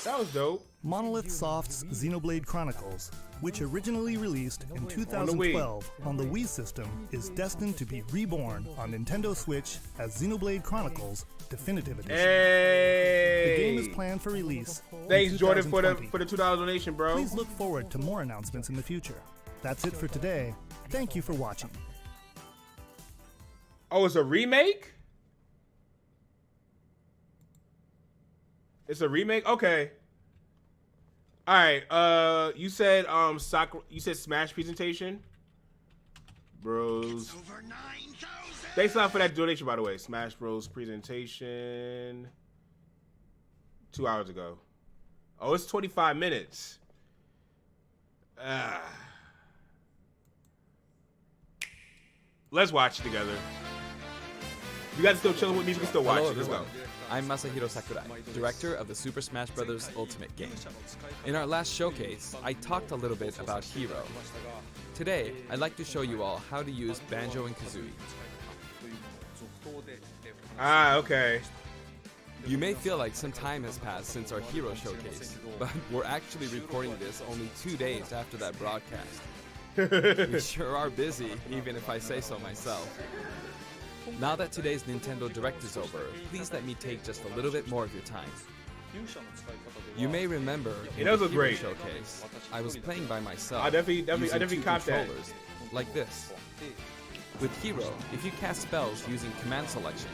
That was dope. Monolith Soft's Xenoblade Chronicles, which originally released in Wii. 2012 on the Wii system, is destined to be reborn on Nintendo Switch as Xenoblade Chronicles Definitive Edition. Hey! The game is planned for release in Thanks, Jordan, for the 2020. $2 donation, bro. Please look forward to more announcements in the future. That's it for today. Thank you for watching. Oh, it's a remake? It's a remake? Okay. All right. You said Sakura. You said Smash presentation, bros. Thanks a lot for that donation, by the way. Smash Bros presentation 2 hours ago. Oh, it's 25 minutes. Let's watch it together. You guys still chilling with me? We can still watch Hello, it. Let's go. I'm Masahiro Sakurai, director of the Super Smash Bros. Ultimate game. In our last showcase, I talked a little bit about Hero. Today, I'd like to show you all how to use Banjo and Kazooie. Ah, okay. You may feel like some time has passed since our Hero showcase, but we're actually recording this only 2 days after that broadcast. We sure are busy, even if I say so myself. Now that today's Nintendo Direct is over, please let me take just a little bit more of your time. You may remember in the Hero great showcase, I was playing by myself. I definitely using caught that. controllers, like this. With Hero, if you cast spells using command selection,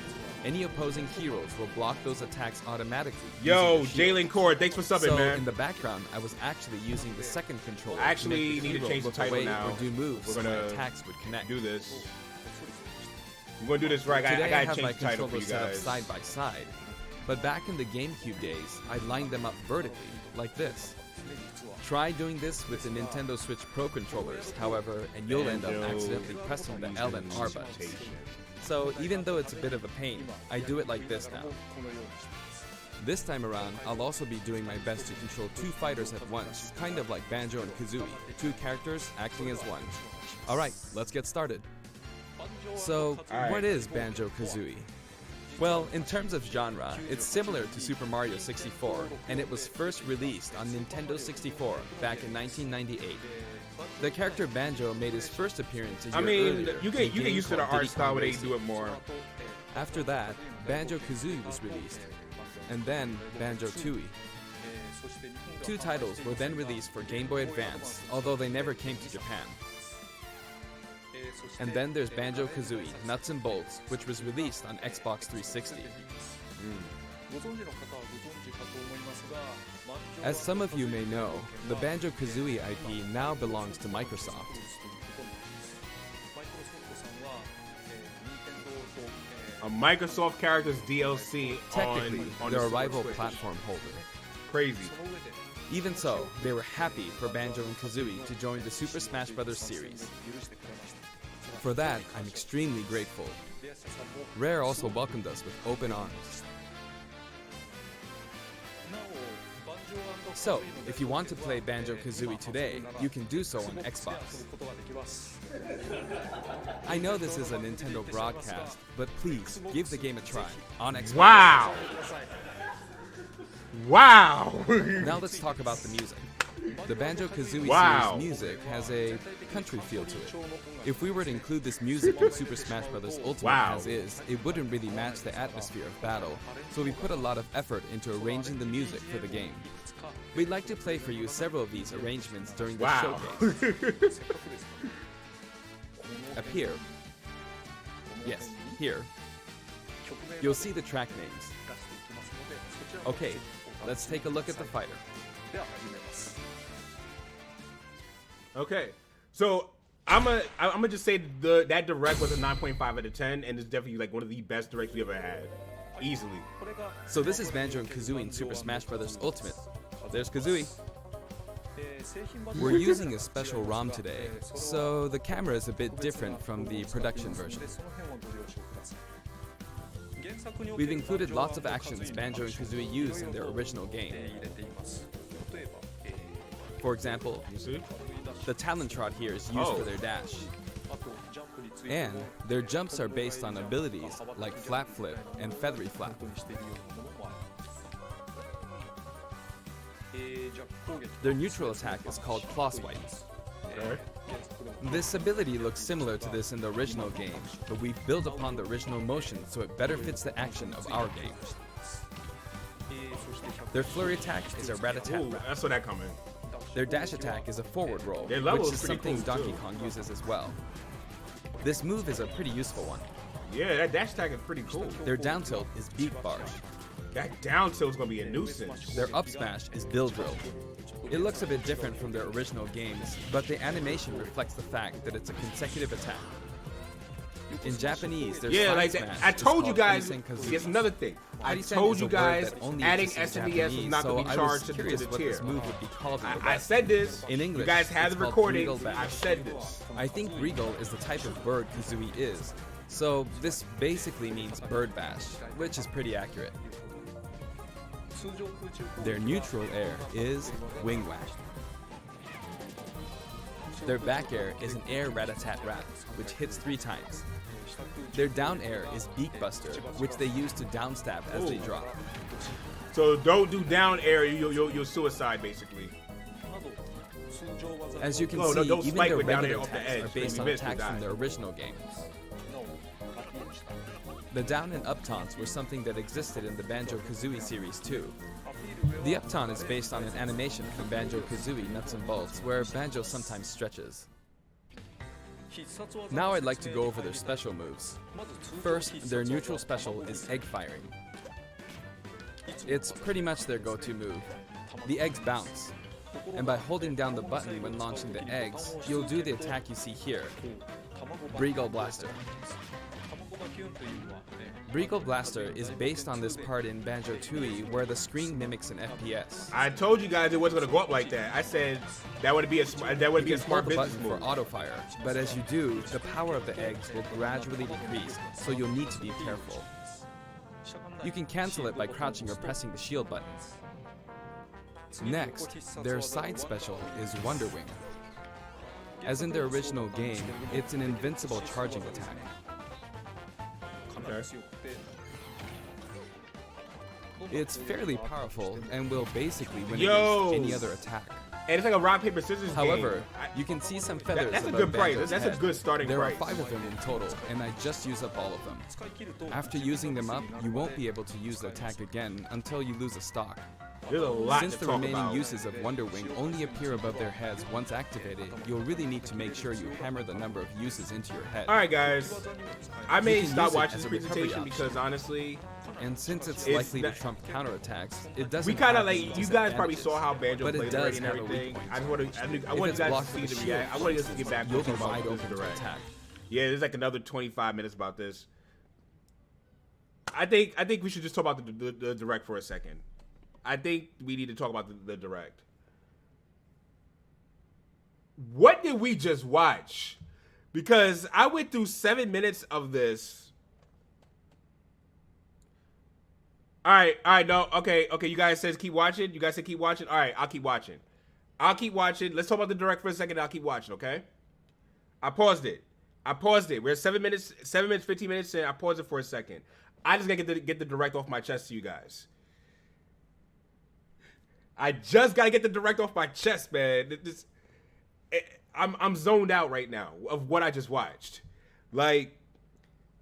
any opposing heroes will block those attacks automatically. Yo, Jalen Cord, thanks for subbing, so man. In the background, I was actually using the second controller. I actually to make the need to hero change the look title away now. Or do moves We're so gonna my attacks would connect. do this. We're gonna do this right. Today I I gotta have change my the title for controllers you set up guys. side by side, but back in the GameCube days, I lined them up vertically, like this. Try doing this with the Nintendo Switch Pro controllers, however, and you'll end up accidentally pressing the L and R buttons. So even though it's a bit of a pain, I do it like this now. This time around, I'll also be doing my best to control two fighters at once, kind of like Banjo and Kazooie, two characters acting as one. Alright, let's get started. So, what is Banjo-Kazooie? Well, in terms of genre, it's similar to Super Mario 64, and it was first released on Nintendo 64 back in 1998. The character Banjo made his first appearance a year earlier. you get used to the art style where they do it more. After that, Banjo-Kazooie was released, and then Banjo-Tooie. Two titles were then released for Game Boy Advance, although they never came to Japan. And then there's Banjo-Kazooie Nuts and Bolts, which was released on Xbox 360. As some of you may know, the Banjo-Kazooie IP now belongs to Microsoft. A Microsoft character's DLC Technically, on they're the a rival Switch. platform holder. Crazy. Even so, they were happy for Banjo and Kazooie to join the Super Smash Bros. Series. For that, I'm extremely grateful. Rare also welcomed us with open arms. So, if you want to play Banjo-Kazooie today, you can do so on Xbox. I know this is a Nintendo broadcast, but please, give the game a try on Xbox. Wow! Wow! Now let's talk about the music. The Banjo-Kazooie series music has a country feel to it. If we were to include this music in Super Smash Bros. Ultimate as is, it wouldn't really match the atmosphere of battle, so we put a lot of effort into arranging the music for the game. We'd like to play for you several of these arrangements during the showcase. Up here, yes, here, you'll see the track names. Okay, let's take a look at the fighter. Okay, so I'm gonna just say that direct was a 9.5 out of 10, and it's definitely like one of the best directs we ever had, easily. So this is Banjo and Kazooie in Super Smash Bros. Ultimate. There's Kazooie. We're using a special ROM today, so the camera is a bit different from the production version. We've included lots of actions Banjo and Kazooie use in their original game. For example, the Talon Trot here is used for their dash. And their jumps are based on abilities like Flap Flip and Feathery Flap. Their neutral attack is called Claw Swipe. This ability looks similar to this in the original game, but we've built upon the original motion so it better fits the action of our game. Their flurry attack is a rat-a-tat. I saw that coming. Their dash attack is a forward roll, Their level which is is pretty something cool, Donkey too. Kong uses as well. This move is a pretty useful one. Yeah, that dash attack is pretty cool. Their down tilt is Beak Barge. That down tilt is gonna be a nuisance. Their up smash is Bill Drill. It looks a bit different from their original games, but the animation reflects the fact that it's a consecutive attack. In Japanese, there's yeah, like smash I told you guys. Harisen-Kazooie. It's another thing. I Harisen told is you a word guys that only adding exists in SNES was Japanese, not going to so be I was charged to curious the what tier. this move would be called in the I West. said this. In English, you guys have it's the called recording. Regal Bash. I've said this. I think Regal is the type of bird Kazooie is, so this basically means bird bash, which is pretty accurate. Their neutral air is Wing Whack. Their back air is an air rat-a-tat-rat, which hits 3 times. Their down air is Beak Buster, which they use to downstab as they drop. So don't do down air, you'll suicide basically. As you can No, see, don't even spike their with down regular air off the attacks edge. are based If you on miss, you attacks die. from their original game. The down and up taunts were something that existed in the Banjo-Kazooie series too. The up taunt is based on an animation from Banjo-Kazooie Nuts and Bolts, where Banjo sometimes stretches. Now I'd like to go over their special moves. First, their neutral special is egg firing. It's pretty much their go-to move. The eggs bounce, and by holding down the button when launching the eggs, you'll do the attack you see here, Breagle Blaster. Breagle Blaster is based on this part in Banjo-Tooie where the screen mimics an FPS. I told you guys it wasn't gonna go up like that. I said that would be a smart You can business hold the button move. for auto fire, but as you do, the power of the eggs will gradually decrease, so you'll need to be careful. You can cancel it by crouching or pressing the shield button. Next, their side special is Wonder Wing. As in their original game, it's an invincible charging attack. Okay. It's fairly powerful and will basically win Yo! against any other attack. And it's like a rock paper scissors However, game. you can see some feathers that's a above good price. Banjo's That's a head. good starting there price. There are 5 of them in total, and I just used up all of them. After using them up, you won't be able to use the attack again until you lose a stock. There's a lot Since to the talk remaining about. uses of Wonder Wing only appear above their heads once activated, you'll really need to make sure you hammer the number of uses into your head. All right, guys. I may can stop use it watching as this a recovery presentation option. because honestly, And since it's It's likely not- to trump counterattacks, it doesn't. we kind of have any like you guys probably disadvantages, saw how Banjo but it played does already and have a everything. weak point. I want If you it's guys blocked to see with the a react. I shield, want you guys to get back you'll to be talk wide about open this for direct. attack. Yeah, there's like another 25 minutes about this. I think we should just talk about the direct for a second. I think we need to talk about the direct. What did we just watch? Because I went through 7 minutes of this. All right, no, okay. You guys said keep watching. You guys said keep watching. All right, I'll keep watching. Let's talk about the direct for a second. I'll keep watching, okay? I paused it. We're 7 minutes, 15 minutes in. I paused it for a second. I just gotta get the direct off my chest to you guys. I just gotta get the direct off my chest, man. I'm zoned out right now of what I just watched. Like,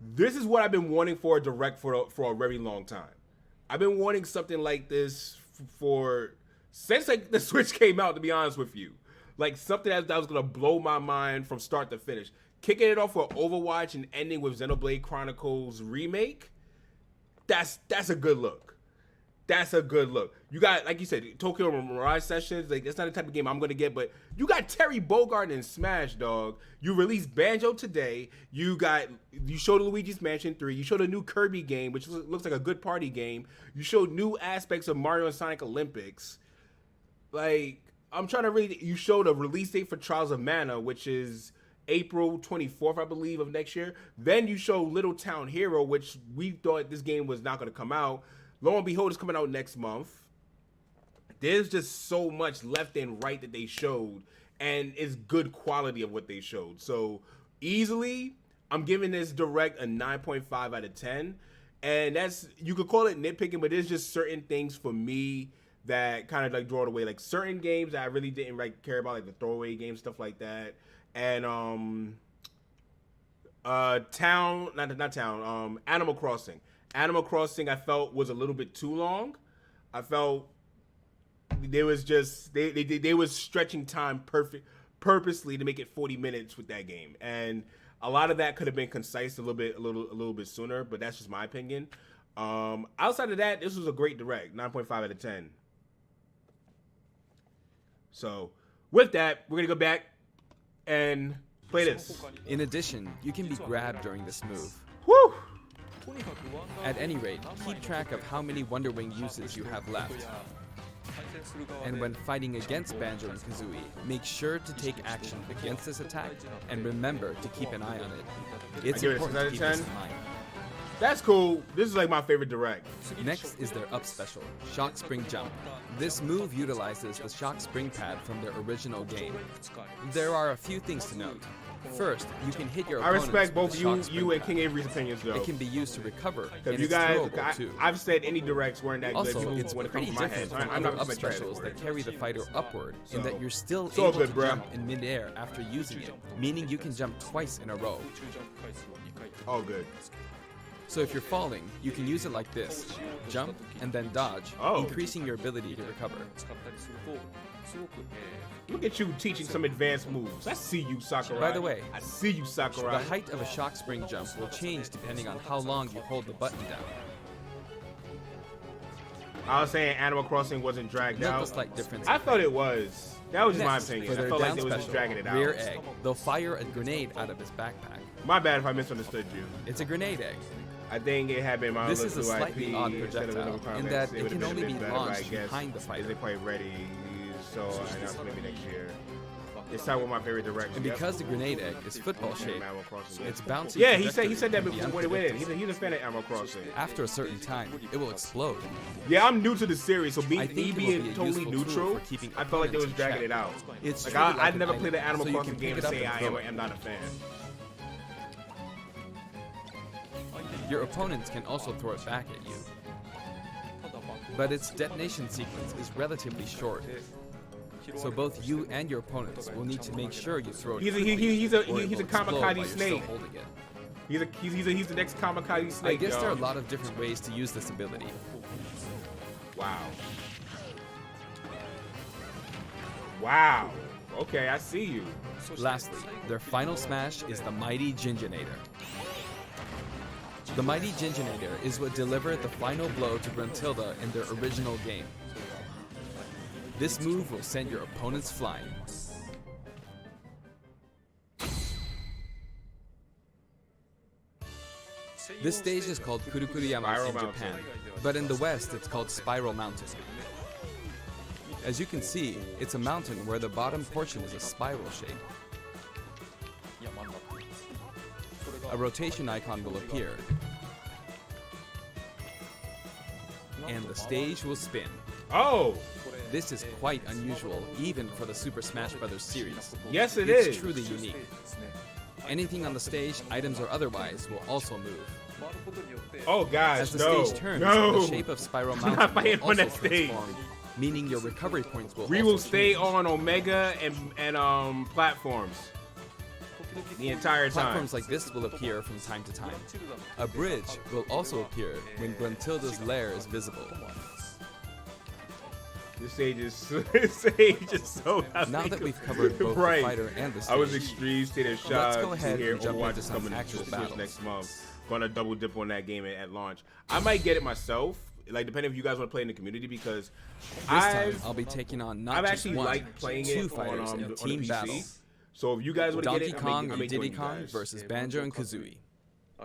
this is what I've been wanting for a direct for a very long time. I've been wanting something like this since like the Switch came out, to be honest with you. Like something that was gonna blow my mind from start to finish. Kicking it off with Overwatch and ending with Xenoblade Chronicles remake. That's a good look. That's a good look. You got, like you said, Tokyo Mirage Sessions. Like, that's not the type of game I'm gonna get, but you got Terry Bogard in Smash, dog. You released Banjo today. You showed Luigi's Mansion 3. You showed a new Kirby game, which looks like a good party game. You showed new aspects of Mario and Sonic Olympics. Like, I'm trying to really. You showed a release date for Trials of Mana, which is April 24th, I believe, of next year. Then you show Little Town Hero, which we thought this game was not going to come out. Lo and behold, it's coming out next month. There's just so much left and right that they showed, and it's good quality of what they showed. So easily, I'm giving this direct a 9.5 out of 10. And that's, you could call it nitpicking, but there's just certain things for me that kind of like draw it away. Like certain games that I really didn't like care about, like the throwaway games, stuff like that. And Animal Crossing. Animal Crossing, I felt was a little bit too long. I felt there was just they was stretching time purposely to make it 40 minutes with that game, and a lot of that could have been concise a little bit sooner. But that's just my opinion. Outside of that, this was a great direct. 9.5 out of 10. So, with that, we're gonna go back and play this. In addition, you can be grabbed during this move. Woo! At any rate, keep track of how many Wonder Wing uses you have left. And when fighting against Banjo and Kazooie, make sure to take action against this attack and remember to keep an eye on it. It's important to keep this in mind. That's cool. This is like my favorite direct. Next is their up special, Shock Spring Jump. This move utilizes the Shock Spring pad from their original game. There are a few things to note. First, you can hit your I opponents respect with both the you Shock Spring and pad. King Avery's opinions, though. It can be used to recover, and you it's guys, throwable too. I've said any directs weren't that Also, good. it's when it pretty comes to my head. different from I'm not other up gonna try specials it. that carry the fighter upward, in that you're still all able good, to bruh. jump in midair after using it, meaning you can jump twice in a row. All good. So if you're falling, you can use it like this. Jump and then dodge, increasing your ability to recover. Look at you teaching some advanced moves. I see you, Sakurai. By the way, I see you, Sakurai. the height of a Shock Spring jump will change depending on how long you hold the button down. I was saying Animal Crossing wasn't dragged Note out. the slight difference. I thought it was. That was just my Next, opinion. for I their felt like down they was just special, dragging it out. Rear egg. They'll fire a grenade out of his backpack. My bad if I misunderstood you. It's a grenade egg. I think it had been my This is a little slightly IP odd instead of projectile, little comments. in that it would've can been a only bit be better, launched I guess. behind the fighter. Isn't quite ready, so I announced maybe next year. It's not one of my favorite directions. And because the grenade egg is football shaped, it's bouncy. Yeah, he said that trajectory can before be when it went in. unpredictable. He's a fan of Animal Crossing. After a certain time, it will explode. Yeah, I'm new to the series, so I me think it will being be a totally useful tool neutral, for keeping I felt like they was opponents in dragging check. it out. It's Like treated I like never an played the item, Animal so you Crossing can game pick and it say up I and throw it. am not a fan. Your opponents can also throw it back at you. But its detonation sequence is relatively short. So both you and your opponents will need to make sure you throw it. He's a kamikaze snake. He's the next kamikaze snake. I guess there are a y'all. lot of different ways to use this ability. Wow. Wow. Okay, I see you. Lastly, their final smash is the Mighty Ginginator. The Mighty Ginginator is what delivered the final blow to Gruntilda in their original game. This move will send your opponents flying. This stage is called Kurukuriyama Spiral in Mountain. Japan, but in the West it's called Spiral Mountain. As you can see, it's a mountain where the bottom portion is a spiral shape. A rotation icon will appear, and the stage will spin. Oh! This is quite unusual, even for the Super Smash Bros. Series. Yes, it it's is. truly unique. Anything on the stage, items or otherwise, will also move. Oh gosh, As the no. stage turns, No. the shape of Spiral I'm Mountain not fighting will on also that stage. transform, meaning your recovery points will We also will stay change. on Omega and platforms the entire time. Platforms like this will appear from time to time. A bridge will also appear when Gruntilda's lair is visible. This stage is so Now that we've covered both right. the fighter and the I was stage, extreme state of let's shock go ahead to hear and jump OverWatch into is some coming to actual Switch battles. next month. Gonna double dip on that game at launch. I might get it myself, like depending if you guys want to play in the community, because This time, I'll be taking on not I've just actually one, liked playing two it fighters on in a the team PC. battle. So if you guys want to get Donkey it, Kong I and may join Diddy you Kong guys. versus Banjo and Kazooie.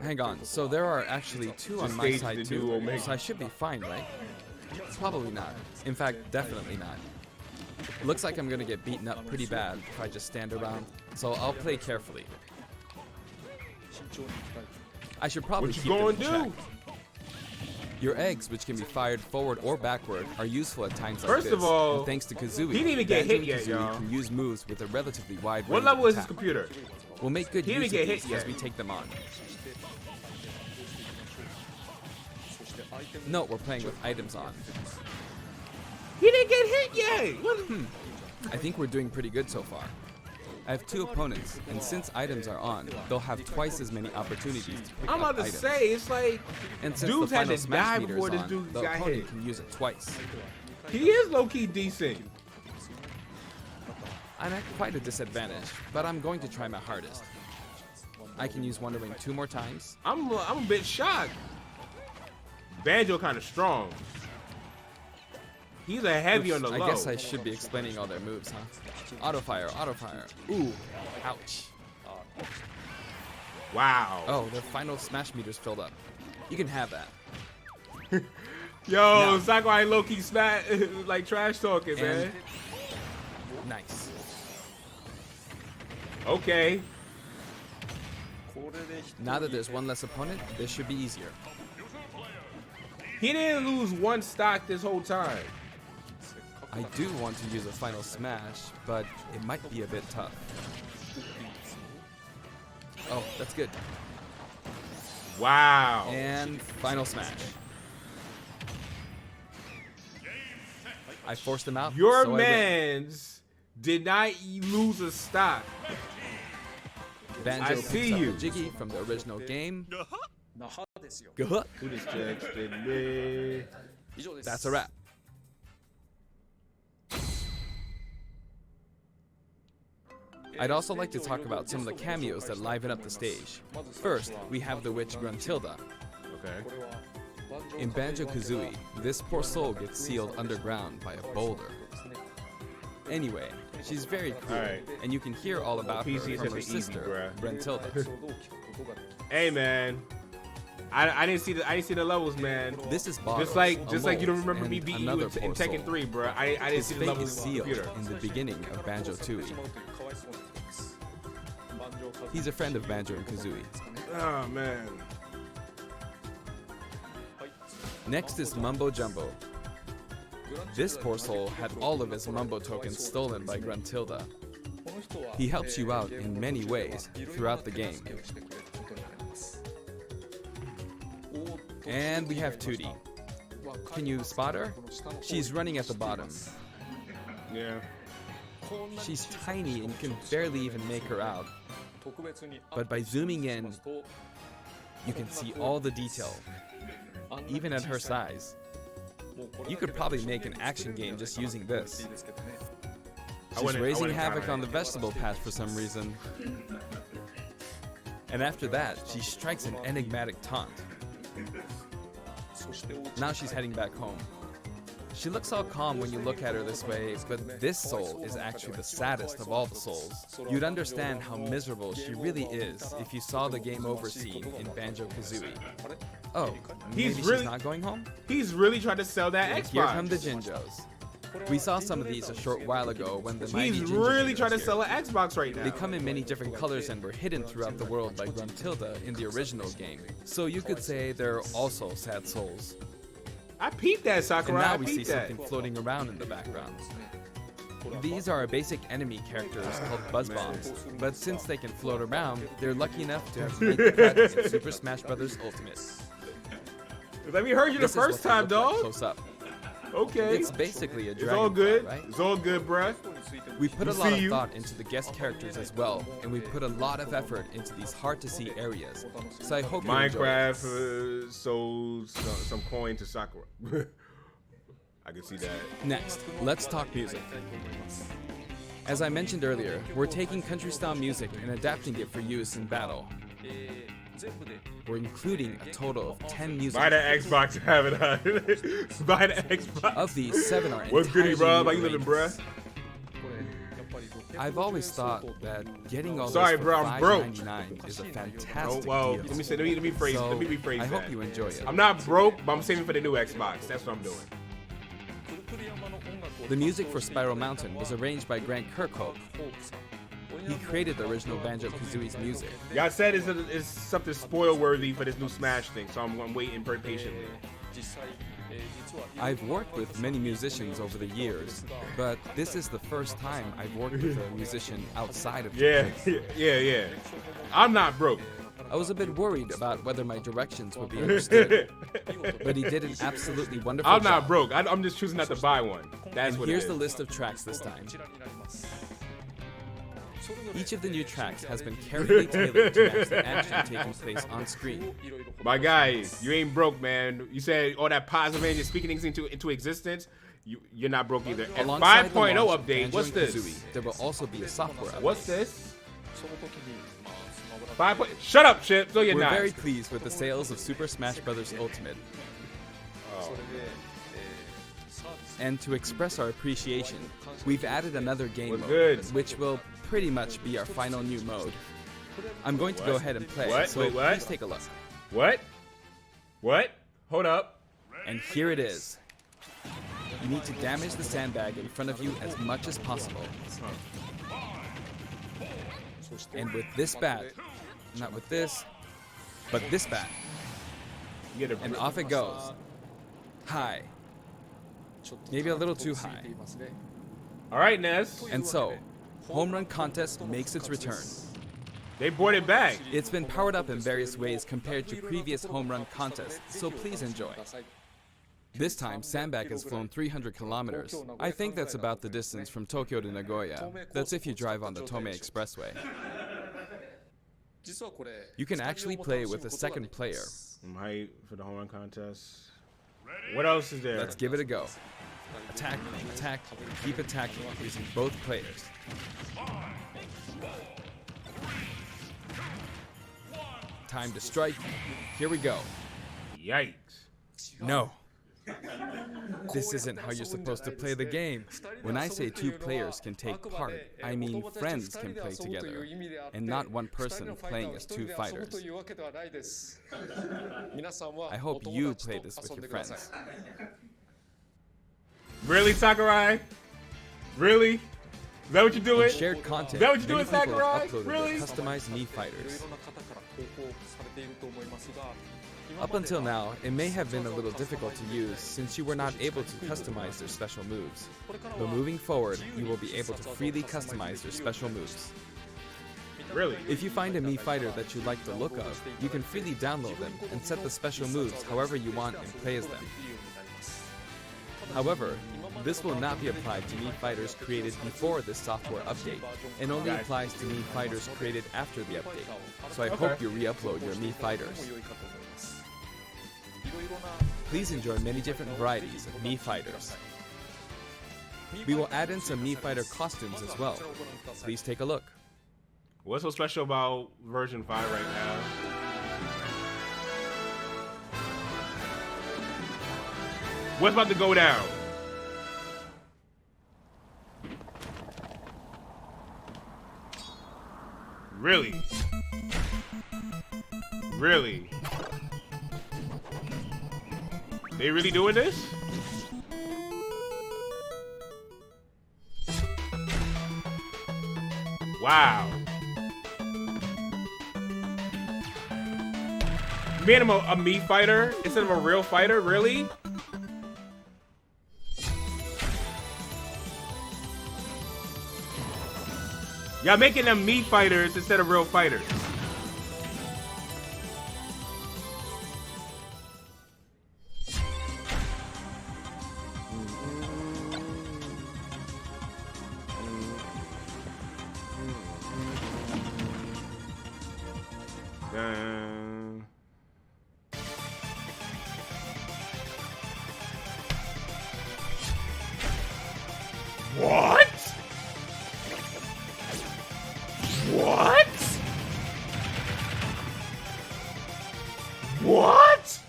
Hang on, so there are actually two on The my stage side to too, do Omega. so I should be fine, right? Probably not. In fact, definitely not. Looks like I'm gonna get beaten up pretty bad if I just stand around, so I'll play carefully. I should probably What you keep them gonna in do? check. Your eggs, which can be fired forward or backward, are useful at times like First this. of all, and thanks to Kazooie, he didn't even get Banjo hit and yet, Kazooie y'all. can use moves with a relatively wide What range level of is this attack. computer? We'll make good He use didn't get of hit these yet. as we take them on. No, we're playing with items on. He didn't get hit yet. What? I think we're doing pretty good so far. I have two opponents, and since items are on, they'll have twice as many opportunities to pick I'm up about to items. say it's like And since dudes the had final to smash die meter before is this on, dude the got opponent hit. can use it twice. He is low key decent. I'm at quite a disadvantage, but I'm going to try my hardest. I can use Wonder Wing 2 more times. I'm a bit shocked. Banjo kind of strong. He's a heavy on the low. I guess I should be explaining all their moves, huh? Auto fire, auto fire. Ooh, ouch. Wow. Oh, the final smash meter's filled up. You can have that. Yo, Sakurai low-key like trash talking, man. Nice. Okay. Now that there's one less opponent, this should be easier. He didn't lose one stock this whole time. I do want to use a final smash, but it might be a bit tough. Oh, that's good. Wow. And final smash. I forced him out. Your so mans did not lose a stock. Banjo I picks see up you. the Jiggy from the original game. That's a wrap. I'd also like to talk about some of the cameos that liven up the stage. First, we have the witch Gruntilda. Okay. In Banjo-Kazooie, this poor soul gets sealed underground by a boulder. Anyway, she's very cool, and you can hear all about her from her sister, Gruntilda. Hey man, I didn't see the levels, man. This is Bottle, just like you don't remember me beating you in poor Tekken soul. 3, bro. I didn't His see the fate levels is on the sealed computer. in the beginning of Banjo-Tooie. He's a friend of Banjo and Kazooie. Oh man. Next is Mumbo Jumbo. This poor soul had all of his Mumbo tokens stolen by Gruntilda. He helps you out in many ways throughout the game. And we have Tootie. Can you spot her? She's running at the bottom. Yeah. She's tiny and can barely even make her out. But by zooming in, you can see all the detail, even at her size. You could probably make an action game just using this. She's raising havoc on the vegetable patch for some reason. And after that, she strikes an enigmatic taunt. Now she's heading back home. She looks all calm when you look at her this way, but this soul is actually the saddest of all the souls. You'd understand how miserable she really is if you saw the game over scene in Banjo-Kazooie. Oh, maybe she's not going home? He's really trying to sell that Xbox. Here come the Jinjos. We saw some of these a short while ago when the mighty He's Jinjo really Jinjos trying to here. sell an Xbox right now. They come in many different colors and were hidden throughout the world by Gruntilda in the original game. So you could say they're also sad souls. I peeped that, Sakurai. And now I we see peeped that. something floating around in the background. These are our basic enemy characters called Buzz Bombs, but since they can float around, they're lucky enough to have made the cut in Super Smash Bros. Ultimate. Let me heard you the first time, dog. Close up. Okay. It's basically a It's dragon all good. right? It's all good, bruh. We put a lot of thought into the guest characters as well, and we put a lot of effort into these hard-to-see areas. So I hope you enjoy it. Minecraft sold some coin to Sakura. I can see that. Next, let's talk music. As I mentioned earlier, we're taking country-style music and adapting it for use in battle. We're including a total of 10 music. Buy the Xbox and have it on. Buy the Xbox. Of these, 7 are What's goody, bro? How entirely you living, new bruh? I've always thought that getting all Sorry, this for bro, I'm broke. $5.99 is a fantastic well, deal. let me rephrase. So, let me rephrase I that. hope you enjoy it. I'm not broke, but I'm saving for the new Xbox. That's what I'm doing. The music for Spiral Mountain was arranged by Grant Kirkhope. He created the original Banjo-Kazooie's music. Y'all said it's something spoil-worthy for this new Smash thing, so I'm waiting very patiently. I've worked with many musicians over the years, but this is the first time I've worked with a musician outside of Yeah, Japan. yeah. I'm not broke. I was a bit worried about whether my directions would be understood, but he did an absolutely wonderful I'm job. not broke. I'm just choosing not to buy one. That's And what here's it the is. list of tracks this time. Each of the new tracks has been carefully tailored to match the action taking place on screen. My guy, you ain't broke, man. You said all that positive energy, speaking things into existence. You're not broke either. And Alongside 5.0 the launch of update. Banjo What's and this? Kazooie, there will also be a software update. What's this? 5. Shut up, Chip. So you're We're not. very pleased with the sales of Super Smash Bros. Ultimate. And to express our appreciation, we've added another game We're mode, good. which will pretty much be our final new mode. I'm going to go ahead and play, What? so Wait, what? please take a look. What? What? Hold up. And here it is. You need to damage the sandbag in front of you as much as possible. And with this bat, not with this, but this bat, You get a and off it goes. High. Maybe a little too high. All right, Ness. And so, Home Run Contest makes its return. They brought it back. It's been powered up in various ways compared to previous Home Run contests, so please enjoy. This time, Sandbag has flown 300 kilometers. I think that's about the distance from Tokyo to Nagoya. That's if you drive on the Tomei Expressway. You can actually play with a second player. I'm hyped for the home run contest. What else is there? Let's give it a go. Attack, attack, keep attacking using both players. Time to strike. Here we go. Yikes. No. This isn't how you're supposed to play the game. When I say two players can take part, I mean friends can play together, and not one person playing as two fighters. I hope you play this with your friends. Really, Sakurai? Really? Is that what you're doing? In shared content, Is that what you're many doing, people have Sakurai? uploaded Really? their customized Mii fighters. Up until now, it may have been a little difficult to use since you were not able to customize their special moves. But moving forward, you will be able to freely customize their special moves. Really? If you find a Mii fighter that you like the look of, you can freely download them and set the special moves however you want and play as them. However, this will not be applied to Mii fighters created before this software update, and only applies to Mii fighters created after the update. So I hope you re-upload your Mii fighters. Please enjoy many different varieties of Mii fighters. We will add in some Mii fighter costumes as well. Please take a look. What's so special about version 5 right now? What's about to go down? Really? Really? They really doing this? Wow. Made him a Mii fighter instead of a real fighter? Really? Y'all making them Mii fighters instead of real fighters. What? What? What?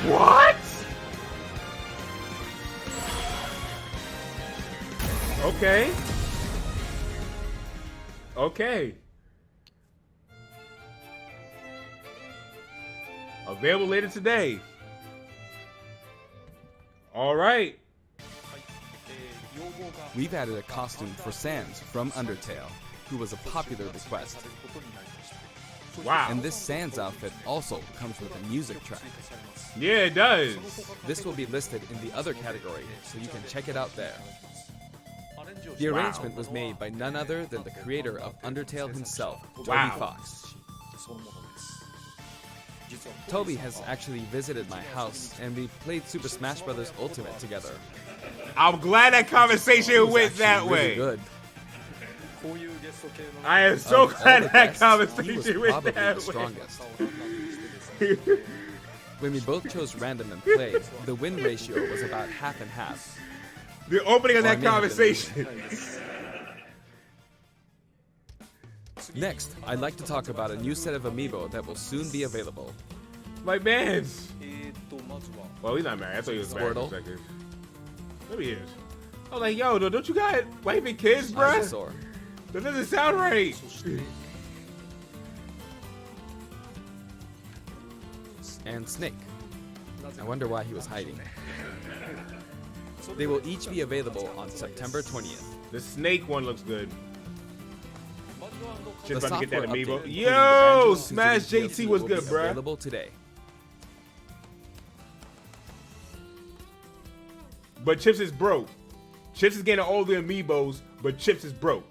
What? Okay. Okay. Available later today. All right. We've added a costume for Sans from Undertale, who was a popular request. Wow. And this Sans outfit also comes with a music track. Yeah, it does. This will be listed in the other category, so you can check it out there. The arrangement was made by none other than the creator of Undertale himself, Toby Fox. Toby has actually visited my house, and we played Super Smash Bros. Ultimate together. I'm glad that conversation went that Really way. good. I am so Of all glad the that guests, conversation he was went probably that the way. strongest. When we both chose random and played, the win ratio was about half and half. The opening of Or I that may have been conversation. Next, I'd like to talk about a new set of amiibo that will soon be available. My man's. Well, he's not married. I thought he was married for a Squirtle. second. Maybe he is. I was like, yo, don't you got wife and kids, bruh? Ivysaur. That doesn't sound right. And Snake. I wonder why he was hiding. They will each be available on September 20th. The Snake one looks good. Just The about to get that software amiibo. update, including the Yo, Banjo and Smash Suzuki JT DLC was will good, be bruh. Available today. But Chips is broke. Chips is getting all the amiibos, but Chips is broke.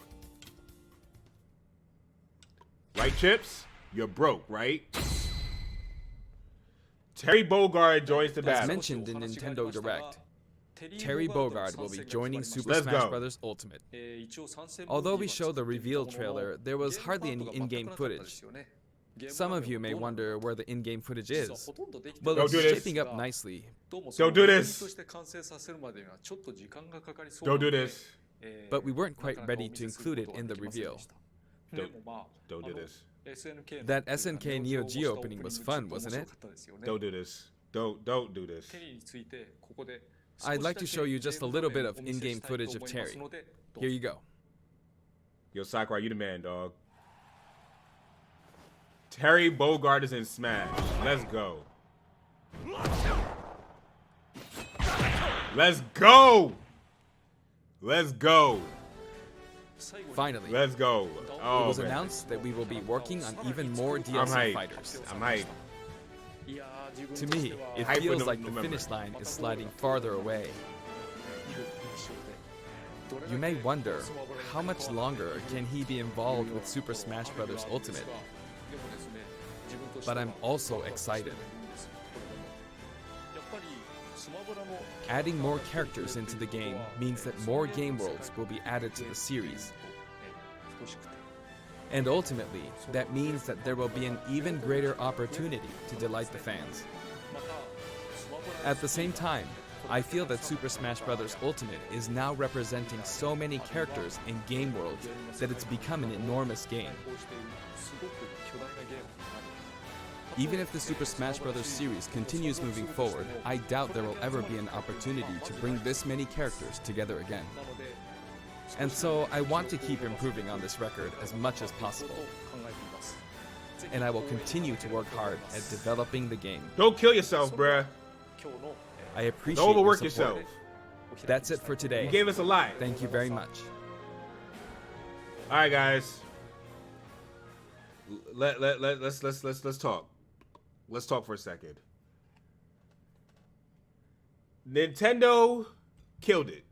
Right, Chips? You're broke, right? Terry Bogard joins the As battle. mentioned in Nintendo Direct, Terry Bogard will be joining Super Let's Smash go. Bros. Ultimate. Although we showed the reveal trailer, there was hardly any in-game footage. Some of you may wonder where the in-game footage is. Well, Don't it's do this. shaping up nicely, Don't do this. Don't do this. but we weren't quite ready to include it in the reveal. Don't do this. That SNK Neo Geo opening was fun, wasn't it? Don't do this. Don't do this. I'd like to show you just a little bit of in-game footage of Terry. Here you go. Yo, Sakurai, you the man, dog. Terry Bogard is in Smash. Let's go. Let's go. Let's go. Finally, Let's go. Oh, it was man. announced that we will be working on even more I'm DLC hyped. fighters. I'm hyped. To me, it Hype feels in like the November. finish line is sliding farther away. You may wonder, how much longer can he be involved with Super Smash Bros. Ultimate? But I'm also excited. Adding more characters into the game means that more game worlds will be added to the series. And ultimately, that means that there will be an even greater opportunity to delight the fans. At the same time, I feel that Super Smash Bros. Ultimate is now representing so many characters in game worlds that it's become an enormous game. Even if the Super Smash Bros. Series continues moving forward, I doubt there will ever be an opportunity to bring this many characters together again. And so I want to keep improving on this record as much as possible. And I will continue to work hard at developing the game. Don't kill yourself, bruh. I appreciate Don't overwork your support. yourself. That's it for today. You gave us a lot. Thank you very much. All right, guys. Let's talk. Let's talk for a second. Nintendo killed it.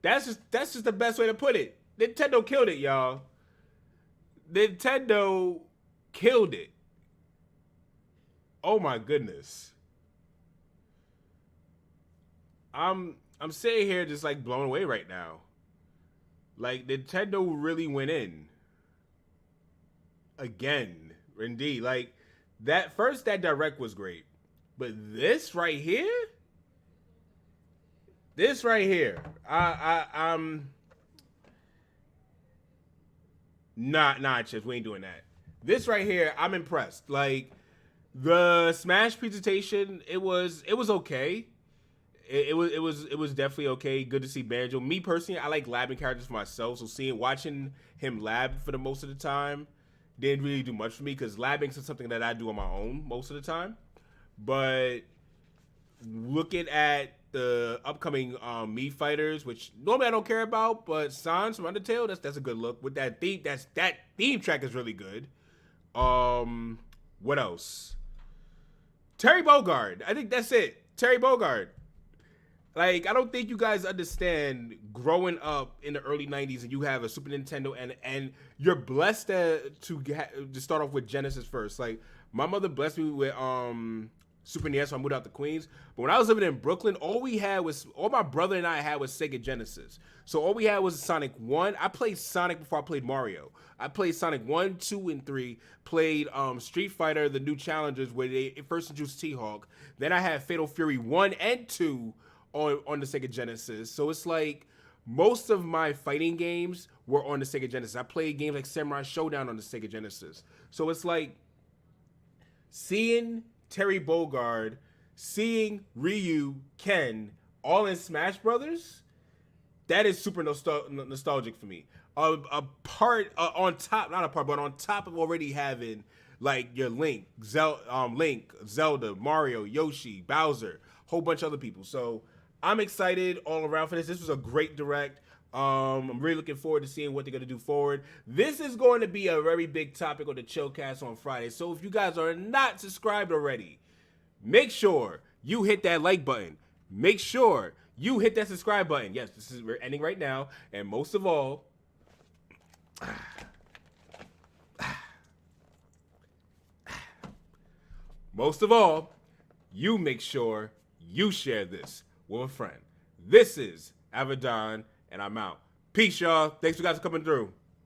That's just the best way to put it. Nintendo killed it, y'all. Nintendo killed it. Oh my goodness. I'm sitting here just like blown away right now. Like Nintendo really went in. Again, indeed. Like that direct was great. But this right here? I'm nah, Chips, we ain't doing that. This right here, I'm impressed. Like the Smash presentation, it was okay. It was definitely okay. Good to see Banjo. Me personally, I like labbing characters for myself, so watching him lab for the most of the time didn't really do much for me because labbing is something that I do on my own most of the time. But looking at the upcoming Mii fighters, which normally I don't care about, but Sans from Undertale, that's a good look. With that theme, that theme track is really good. What else? Terry Bogard. I think that's it. Terry Bogard. Like, I don't think you guys understand growing up in the early 90s and you have a Super Nintendo and you're blessed to start off with Genesis first. Like, my mother blessed me with Super NES, so I moved out to Queens. But when I was living in Brooklyn, all my brother and I had was Sega Genesis. So all we had was Sonic 1. I played Sonic before I played Mario. I played Sonic 1, 2, and 3. Played Street Fighter, the new Challengers, where they first introduced T-Hawk. Then I had Fatal Fury 1 and 2 on the Sega Genesis. So it's like most of my fighting games were on the Sega Genesis. I played games like Samurai Showdown on the Sega Genesis. So it's like seeing Terry Bogard, seeing Ryu, Ken, all in Smash Brothers, that is super nostalgic for me. On top of already having like your Link, Zelda, Mario, Yoshi, Bowser, whole bunch of other people. So I'm excited all around for this. This was a great direct. I'm really looking forward to seeing what they're going to do forward. This is going to be a very big topic on the Chillcast on Friday. So if you guys are not subscribed already, make sure you hit that like button. Make sure you hit that subscribe button. Yes, we're ending right now. And most of all, you make sure you share this with a friend. This is Avidan, and I'm out. Peace, y'all. Thanks for guys for coming through.